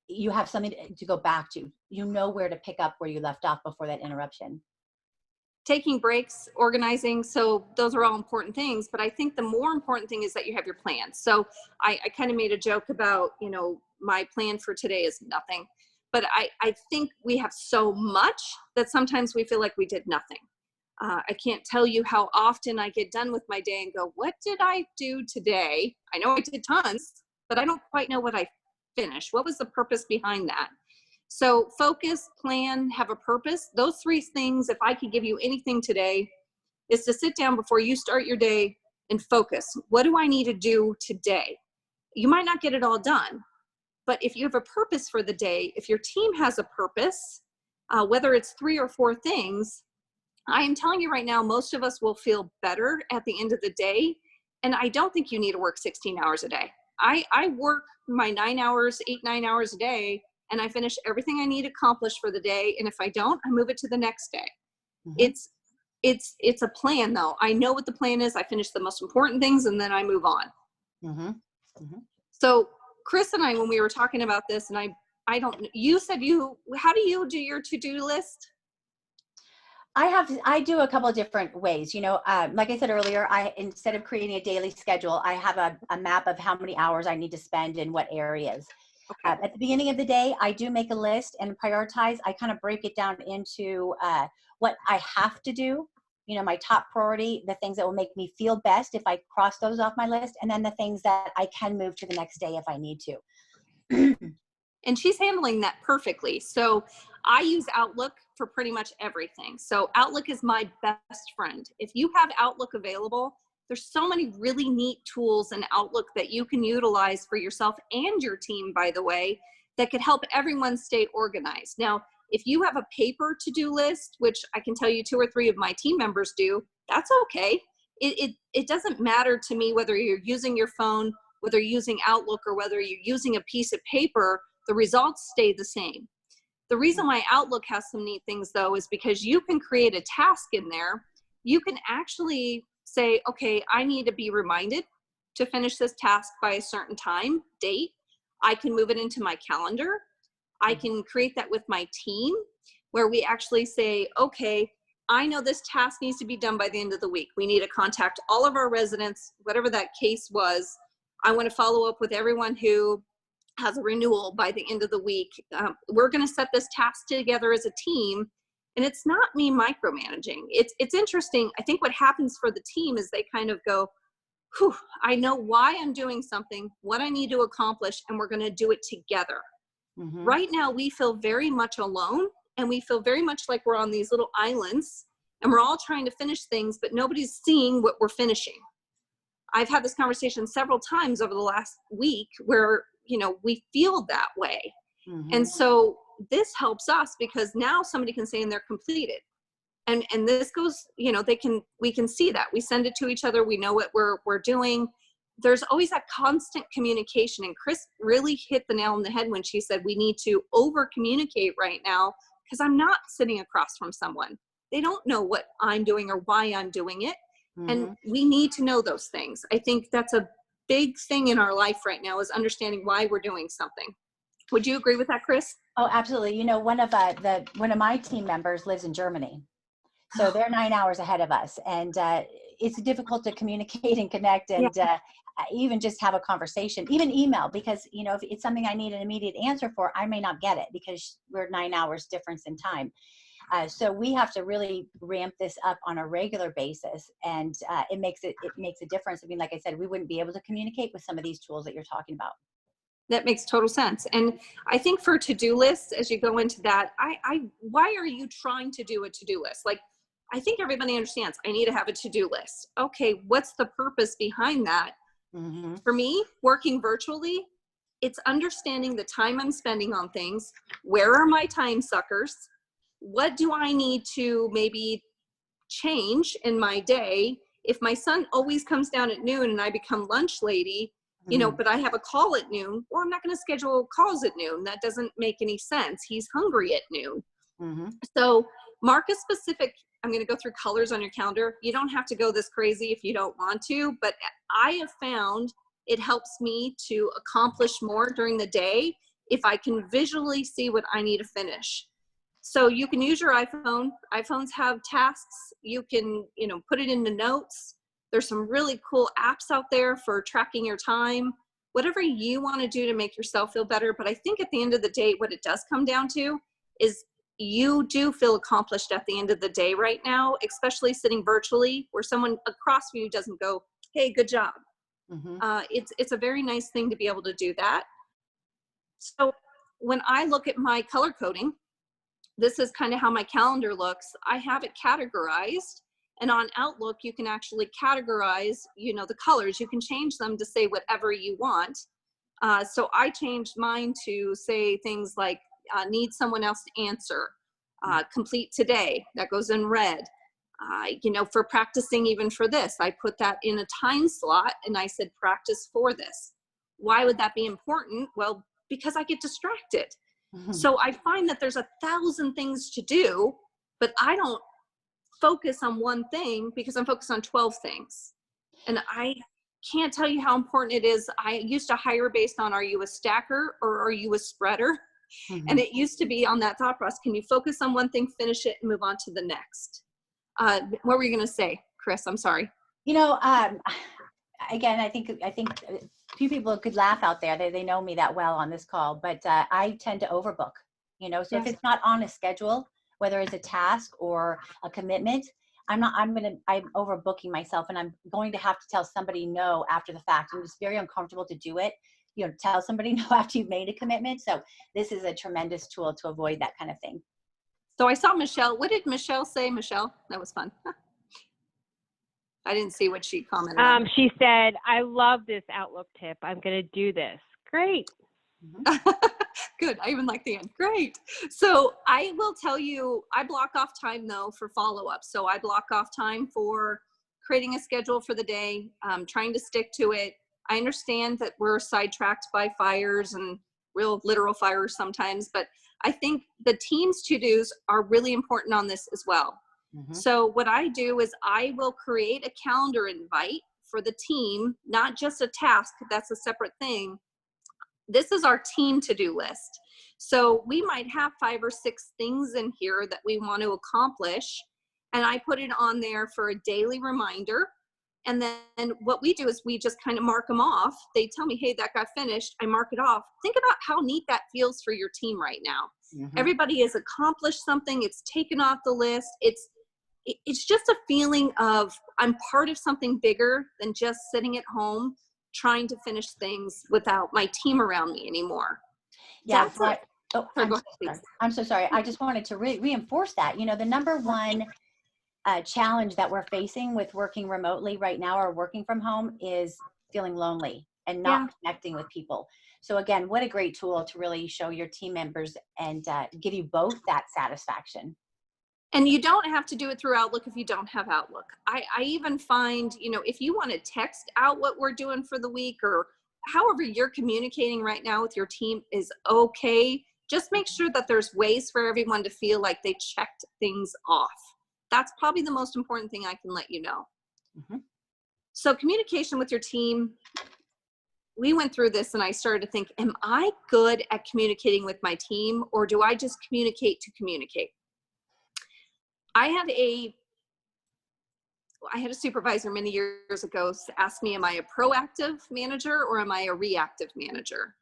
you have something to go back to. You know where to pick up where you left off before that interruption. Taking breaks, organizing. So those are all important things, but I think the more important thing is that you have your plan. So I kind of made a joke about, you know, my plan for today is nothing, but I think we have so much that sometimes we feel like we did nothing. I can't tell you how often I get done with my day and go, what did I do today? I know I did tons, but I don't quite know what I finished. What was the purpose behind that? So focus, plan, have a purpose. Those three things, if I could give you anything today, is to sit down before you start your day and focus. What do I need to do today? You might not get it all done, but if you have a purpose for the day, if your team has a purpose, whether it's 3 or 4 things, I am telling you right now, most of us will feel better at the end of the day. And I don't think you need to work 16 hours a day. I work my 9 hours, 8-9 hours a day, and I finish everything I need accomplished for the day. And if I don't, I move it to the next day. Mm-hmm. It's a plan though. I know what the plan is. I finish the most important things and then I move on. Mm-hmm. Mm-hmm. So Chris and I, when we were talking about this, and you said how do you do your to-do list? I do a couple of different ways. You know, like I said earlier, instead of creating a daily schedule, I have a map of how many hours I need to spend in what areas. Okay. At the beginning of the day, I do make a list and prioritize. I kind of break it down into what I have to do, you know, my top priority, the things that will make me feel best if I cross those off my list, and then the things that I can move to the next day if I need to. And she's handling that perfectly. So I use Outlook for pretty much everything. So Outlook is my best friend. If you have Outlook available, there's so many really neat tools in Outlook that you can utilize for yourself and your team, by the way, that could help everyone stay organized. Now, if you have a paper to-do list, which I can tell you 2 or 3 of my team members do, that's okay. It doesn't matter to me whether you're using your phone, whether you're using Outlook, or whether you're using a piece of paper, the results stay the same. The reason why Outlook has some neat things though is because you can create a task in there. You can actually say, okay, I need to be reminded to finish this task by a certain time, date. I can move it into my calendar. I can create that with my team where we actually say, okay, I know this task needs to be done by the end of the week. We need to contact all of our residents, whatever that case was. I want to follow up with everyone who has a renewal by the end of the week. We're going to set this task together as a team. And it's not me micromanaging. It's interesting. I think what happens for the team is they kind of go, whew, I know why I'm doing something, what I need to accomplish, and we're going to do it together. Mm-hmm. Right now, we feel very much alone, and we feel very much like we're on these little islands, and we're all trying to finish things, but nobody's seeing what we're finishing. I've had this conversation several times over the last week where, you know, we feel that way. Mm-hmm. And so this helps us because now somebody can say, and they're completed. And this goes, you know, we can see that. We send it to each other. We know what we're doing. There's always that constant communication. And Chris really hit the nail on the head when she said, we need to over communicate right now because I'm not sitting across from someone. They don't know what I'm doing or why I'm doing it. Mm-hmm. And we need to know those things. I think that's a big thing in our life right now is understanding why we're doing something. Would you agree with that, Chris? Oh, absolutely. You know, one of my team members lives in Germany. So they're 9 hours ahead of us. And it's difficult to communicate and connect and even just have a conversation, even email, because, you know, if it's something I need an immediate answer for, I may not get it because we're 9 hours difference in time. So we have to really ramp this up on a regular basis, and it makes a difference. I mean, like I said, we wouldn't be able to communicate with some of these tools that you're talking about. That makes total sense. And I think for to-do lists, as you go into that, why are you trying to do a to-do list? Like, I think everybody understands I need to have a to-do list. Okay, what's the purpose behind that? Mm-hmm. For me, working virtually, it's understanding the time I'm spending on things. Where are my time suckers? What do I need to maybe change in my day? If my son always comes down at noon and I become lunch lady, you know, but I have a call at noon, well, I'm not going to schedule calls at noon. That doesn't make any sense. He's hungry at noon. Mm-hmm. So mark a specific, I'm going to go through colors on your calendar. You don't have to go this crazy if you don't want to, but I have found it helps me to accomplish more during the day if I can visually see what I need to finish. So you can use your iPhone. iPhones have tasks. You can, you know, put it into notes. There's some really cool apps out there for tracking your time, whatever you want to do to make yourself feel better. But I think at the end of the day, what it does come down to is you do feel accomplished at the end of the day right now, especially sitting virtually where someone across from you doesn't go, hey, good job. Mm-hmm. It's a very nice thing to be able to do that. So when I look at my color coding, this is kind of how my calendar looks. I have it categorized, and on Outlook, you can actually categorize, you know, the colors. You can change them to say whatever you want. So I changed mine to say things like, need someone else to answer, complete today, that goes in red. You know, for practicing even for this, I put that in a time slot and I said, practice for this. Why would that be important? Well, because I get distracted. Mm-hmm. So I find that there's 1,000 things to do, but I don't focus on one thing because I'm focused on 12 things. And I can't tell you how important it is. I used to hire based on, are you a stacker or are you a spreader? Mm-hmm. And it used to be on that thought process. Can you focus on one thing, finish it, and move on to the next? What were you going to say, Chris? I'm sorry. You know, again, I think a few people could laugh out there. They know me that well on this call, but I tend to overbook, you know, so if it's not on a schedule, whether it's a task or a commitment, I'm overbooking myself, and I'm going to have to tell somebody no after the fact. And it's very uncomfortable to do it, you know, tell somebody no after you've made a commitment. So this is a tremendous tool to avoid that kind of thing. So I saw Michelle. What did Michelle say, Michelle? That was fun. I didn't see what she commented on. She said, I love this Outlook tip. I'm going to do this. Great. Mm-hmm. Good. I even like the end. Great. So I will tell you, I block off time though for follow-up. So I block off time for creating a schedule for the day, trying to stick to it. I understand that we're sidetracked by fires and real literal fires sometimes, but I think the team's to-dos are really important on this as well. Mm-hmm. So what I do is I will create a calendar invite for the team, not just a task. That's a separate thing. This is our team to-do list. So we might have 5 or 6 things in here that we want to accomplish. And I put it on there for a daily reminder. And then what we do is we just kind of mark them off. They tell me, hey, that got finished. I mark it off. Think about how neat that feels for your team right now. Mm-hmm. Everybody has accomplished something. It's taken off the list. It's just a feeling of I'm part of something bigger than just sitting at home trying to finish things without my team around me anymore. Yeah. I'm so sorry. I just wanted to reinforce that. You know, the number one challenge that we're facing with working remotely right now or working from home is feeling lonely and not connecting with people. So again, what a great tool to really show your team members and give you both that satisfaction. And you don't have to do it through Outlook if you don't have Outlook. I even find, you know, if you want to text out what we're doing for the week or however you're communicating right now with your team is okay. Just make sure that there's ways for everyone to feel like they checked things off. That's probably the most important thing I can let you know. Mm-hmm. So communication with your team, we went through this and I started to think, am I good at communicating with my team or do I just communicate to communicate? I have a I had a supervisor many years ago ask me, am I a proactive manager or am I a reactive manager?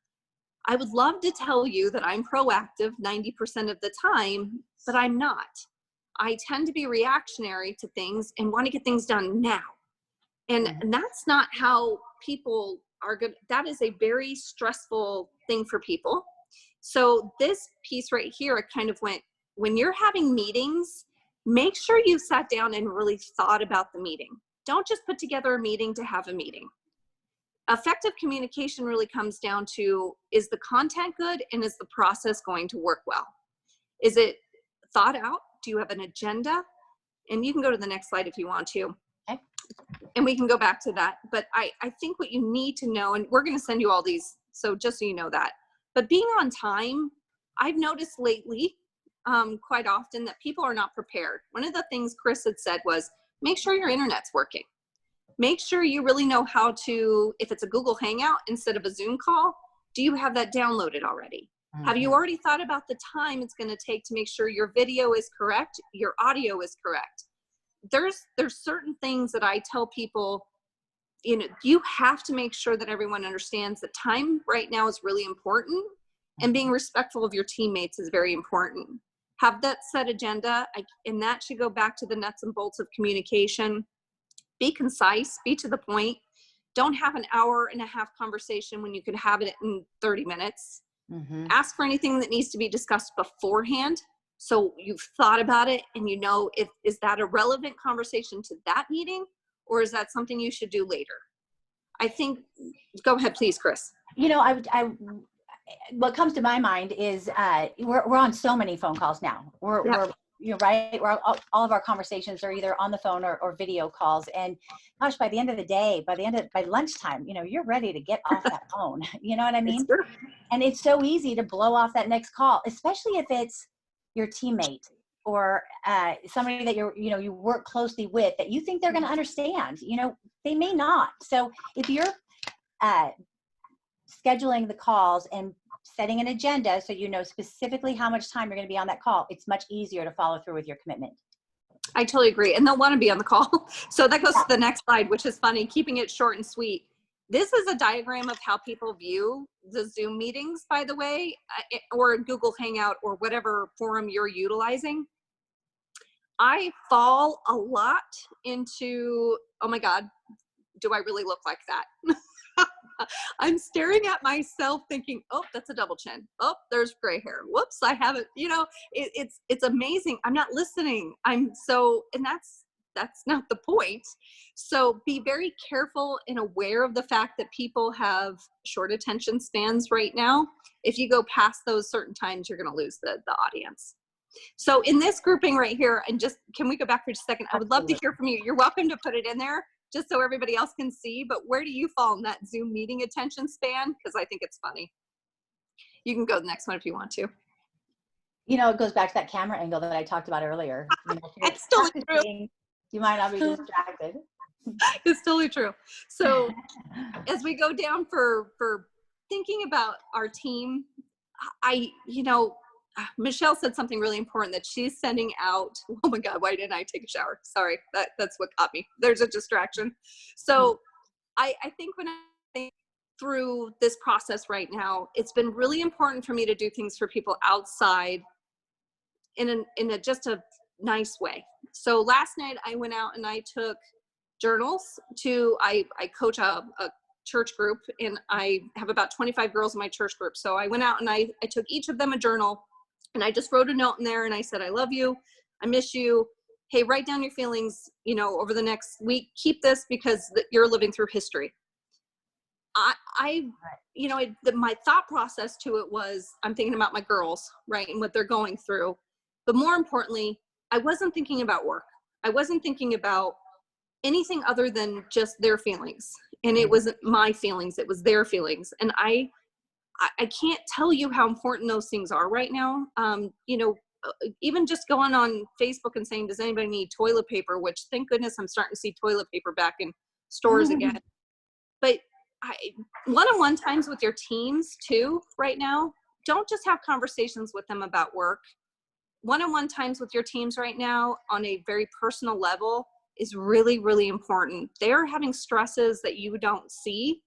I would love to tell you that I'm proactive 90% of the time, but I'm not. I tend to be reactionary to things and want to get things done now. And that's not how people are good. That is a very stressful thing for people. So this piece right here, I kind of went, when you're having meetings, make sure you sat down and really thought about the meeting. Don't just put together a meeting to have a meeting. Effective communication really comes down to, is the content good and is the process going to work well? Is it thought out? Do you have an agenda? And you can go to the next slide if you want to. Okay. And we can go back to that. But I think what you need to know, and we're going to send you all these, so just so you know that. But being on time, I've noticed lately, quite often, that people are not prepared. One of the things Chris had said was, make sure your internet's working. Make sure you really know how to, if it's a Google Hangout instead of a Zoom call, do you have that downloaded already? Have you already thought about the time it's going to take to make sure your video is correct, your audio is correct? There's certain things that I tell people, you know, you have to make sure that everyone understands that time right now is really important, and being respectful of your teammates is very important. Have that set agenda, and that should go back to the nuts and bolts of communication. Be concise, be to the point. Don't have an hour and a half conversation when you could have it in 30 minutes. Ask for anything that needs to be discussed beforehand, so you've thought about it and you know, is that a relevant conversation to that meeting, or is that something you should do later? I think, go ahead, please, Chris. You know, what comes to my mind is we're on so many phone calls now. We're you're right. All of our conversations are either on the phone or video calls. And gosh, by the end of the day, by lunchtime, you know, you're ready to get off that phone. You know what I mean? And it's so easy to blow off that next call, especially if it's your teammate or somebody that you work closely with, that you think they're going to understand. You know, they may not. So if you're scheduling the calls and setting an agenda so you know specifically how much time you're going to be on that call, it's much easier to follow through with your commitment. I totally agree. And they'll want to be on the call. So that goes to the next slide, which is funny, keeping it short and sweet. This is a diagram of how people view the Zoom meetings, by the way, or Google Hangout or whatever forum you're utilizing. I fall a lot into, oh my God, do I really look like that? I'm staring at myself thinking, oh, that's a double chin. Oh, there's gray hair. Whoops, I haven't, you know, it's amazing. I'm not listening. And that's not the point. So be very careful and aware of the fact that people have short attention spans right now. If you go past those certain times, you're going to lose the audience. So in this grouping right here, and just, can we go back for just a second? I would love to hear from you. You're welcome to put it in there, just so everybody else can see, but where do you fall in that Zoom meeting attention span? Because I think it's funny. You can go to the next one if you want to. You know, it goes back to that camera angle that I talked about earlier. You know, it's totally true. You might not be distracted. It's totally true. So as we go down for thinking about our team, Michelle said something really important, that she's sending out, oh my God, why didn't I take a shower? Sorry, that's what caught me. There's a distraction. So I think when I think through this process right now, it's been really important for me to do things for people outside in just a nice way. So last night I went out and I took journals I coach a church group, and I have about 25 girls in my church group. So I went out and I took each of them a journal. And I just wrote a note in there and I said, I love you. I miss you. Hey, write down your feelings, you know, over the next week. Keep this because you're living through history. My thought process to it was, I'm thinking about my girls, right, and what they're going through. But more importantly, I wasn't thinking about work. I wasn't thinking about anything other than just their feelings. And it wasn't my feelings, it was their feelings. And I can't tell you how important those things are right now. Even just going on Facebook and saying, does anybody need toilet paper? Which, thank goodness, I'm starting to see toilet paper back in stores again. But one-on-one times with your teams too right now, don't just have conversations with them about work. One-on-one times with your teams right now on a very personal level is really, really important. They're having stresses that you don't see.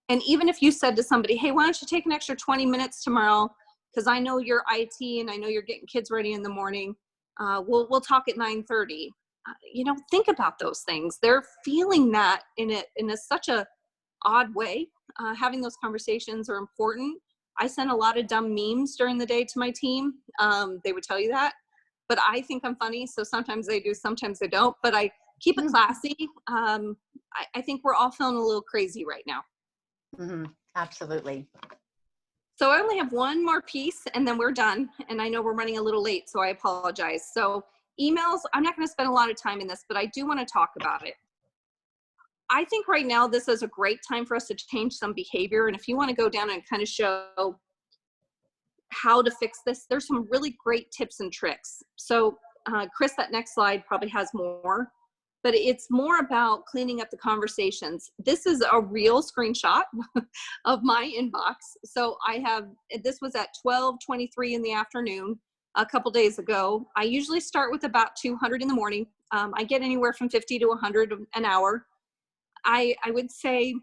And even if you said to somebody, hey, why don't you take an extra 20 minutes tomorrow? Because I know you're IT and I know you're getting kids ready in the morning. We'll talk at 9:30. Think about those things. They're feeling that in such a odd way. Having those conversations are important. I send a lot of dumb memes during the day to my team. They would tell you that, but I think I'm funny. So sometimes they do, sometimes they don't, but I keep it classy. I think we're all feeling a little crazy right now. Mm-hmm. Absolutely. So I only have one more piece and then we're done. And I know we're running a little late, so I apologize. So emails, I'm not going to spend a lot of time in this, but I do want to talk about it. I think right now this is a great time for us to change some behavior. And if you want to go down and kind of show how to fix this, there's some really great tips and tricks. So Chris, that next slide probably has more, but it's more about cleaning up the conversations. This is a real screenshot of my inbox. So this was at 12:23 in the afternoon a couple days ago. I usually start with about 200 in the morning. I get anywhere from 50 to 100 an hour. I would say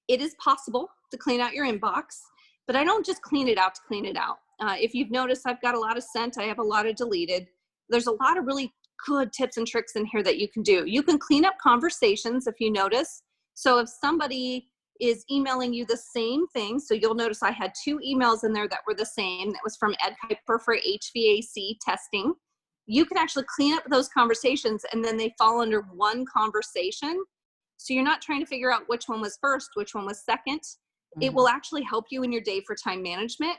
it is possible to clean out your inbox, but I don't just clean it out to clean it out. If you've noticed, I've got a lot of sent, I have a lot of deleted. There's a lot of really good tips and tricks in here that you can do. You can clean up conversations if you notice. So if somebody is emailing you the same thing, so you'll notice I had 2 emails in there that were the same. That was from Ed Kuiper for HVAC testing. You can actually clean up those conversations and then they fall under one conversation. So you're not trying to figure out which one was first, which one was second. Mm-hmm. It will actually help you in your day for time management,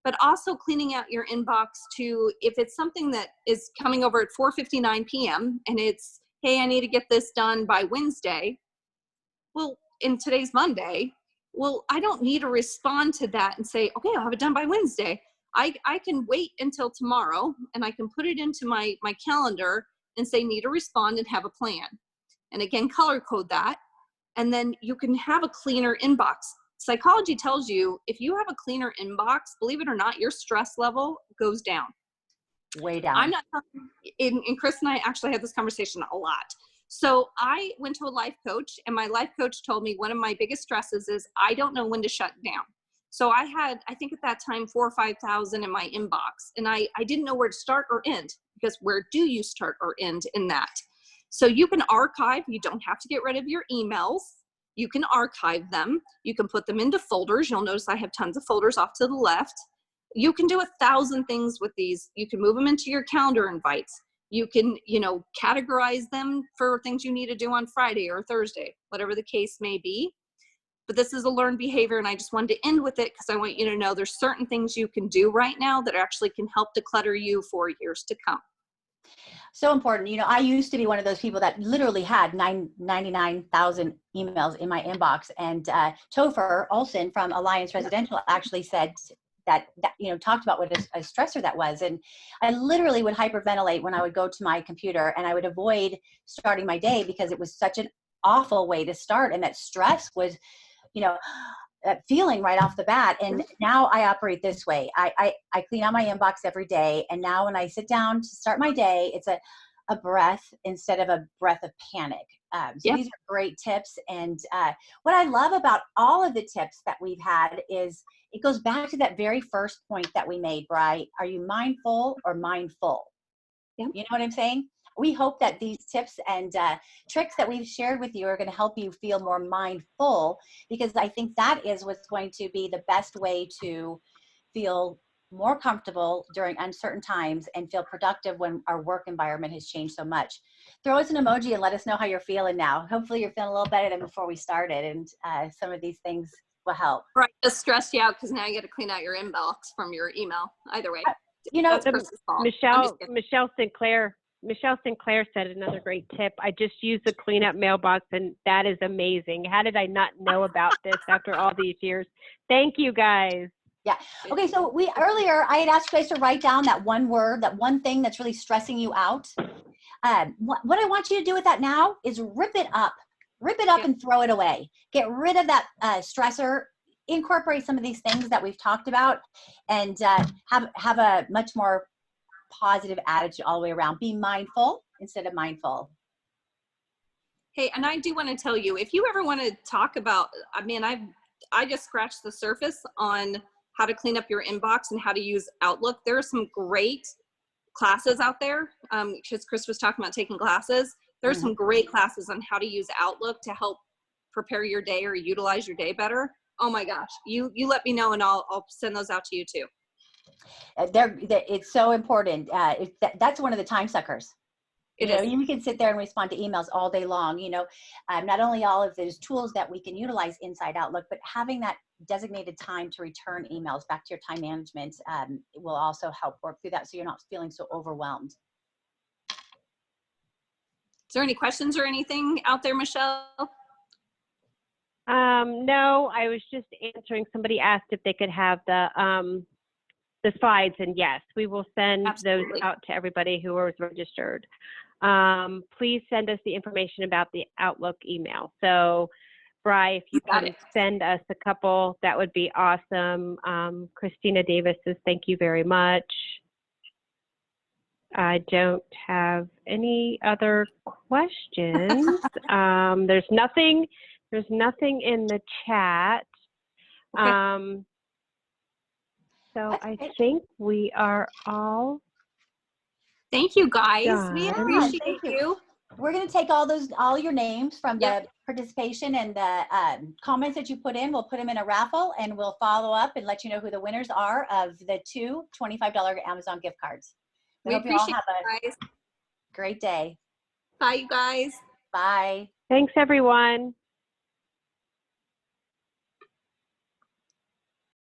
but also cleaning out your inbox to, if it's something that is coming over at 4:59 p.m. and it's, hey, I need to get this done by Wednesday. Well, in today's Monday, well, I don't need to respond to that and say, okay, I'll have it done by Wednesday. I can wait until tomorrow and I can put it into my calendar and say, need to respond and have a plan. And again, color code that. And then you can have a cleaner inbox. Psychology tells you if you have a cleaner inbox, believe it or not, your stress level goes down. Way down. I'm not, and Chris and I actually had this conversation a lot. So I went to a life coach and my life coach told me one of my biggest stresses is I don't know when to shut down. So I had, I think at that time, 4,000 or 5,000 in my inbox. And I didn't know where to start or end, because where do you start or end in that? So you can archive, you don't have to get rid of your emails. You can archive them. You can put them into folders. You'll notice I have tons of folders off to the left. You can do 1,000 things with these. You can move them into your calendar invites. You can, categorize them for things you need to do on Friday or Thursday, whatever the case may be. But this is a learned behavior, and I just wanted to end with it because I want you to know there's certain things you can do right now that actually can help declutter you for years to come. So important. I used to be one of those people that literally had 99,000 emails in my inbox. And Topher Olson from Alliance Residential actually said that talked about what a stressor that was. And I literally would hyperventilate when I would go to my computer, and I would avoid starting my day because it was such an awful way to start. And that stress was, that feeling right off the bat. And now I operate this way. I clean out my inbox every day. And now when I sit down to start my day, it's a breath instead of a breath of panic. So these are great tips. And what I love about all of the tips that we've had is it goes back to that very first point that we made, Bri. Are you mindful or mindful? Yep. You know what I'm saying? We hope that these tips and tricks that we've shared with you are going to help you feel more mindful, because I think that is what's going to be the best way to feel more comfortable during uncertain times and feel productive when our work environment has changed so much. Throw us an emoji and let us know how you're feeling now. Hopefully you're feeling a little better than before we started, and some of these things will help. Right, just stress you out because now you got to clean out your inbox from your email. Either way, Michelle Sinclair said another great tip. I just used the cleanup mailbox, and that is amazing. How did I not know about this after all these years? Thank you, guys. Yeah. Okay. So earlier I had asked you guys to write down that one word, that one thing that's really stressing you out. What I want you to do with that now is rip it up and throw it away. Get rid of that stressor. Incorporate some of these things that we've talked about, and have a much more positive attitude all the way around. Be mindful instead of mindful. Hey, and I do want to tell you, if you ever want to talk about, I mean, I just scratched the surface on how to clean up your inbox and how to use Outlook. There are some great classes out there. Because Chris was talking about taking classes. There's some great classes on how to use Outlook to help prepare your day or utilize your day better. Oh my gosh, you let me know and I'll send those out to you too. It's so important. That's one of the time suckers. It is. You can sit there and respond to emails all day long. Not only all of those tools that we can utilize inside Outlook, but having that designated time to return emails back to your time management will also help work through that, so you're not feeling so overwhelmed. Is there any questions or anything out there, Michelle? No, I was just answering. Somebody asked if they could have the slides, and yes, we will send those out to everybody who was registered. Please send us the information about the Outlook email. So, Bri, if you can send us a couple, that would be awesome. Christina Davis says, thank you very much. I don't have any other questions. There's nothing in the chat. Okay. So I think we are all Thank you, guys. done. We appreciate you. We're going to take all your names from the participation and the comments that you put in. We'll put them in a raffle, and we'll follow up and let you know who the winners are of the 2 $25 Amazon gift cards. We hope you all appreciate have you guys. a great day. Bye, you guys. Bye. Thanks, everyone.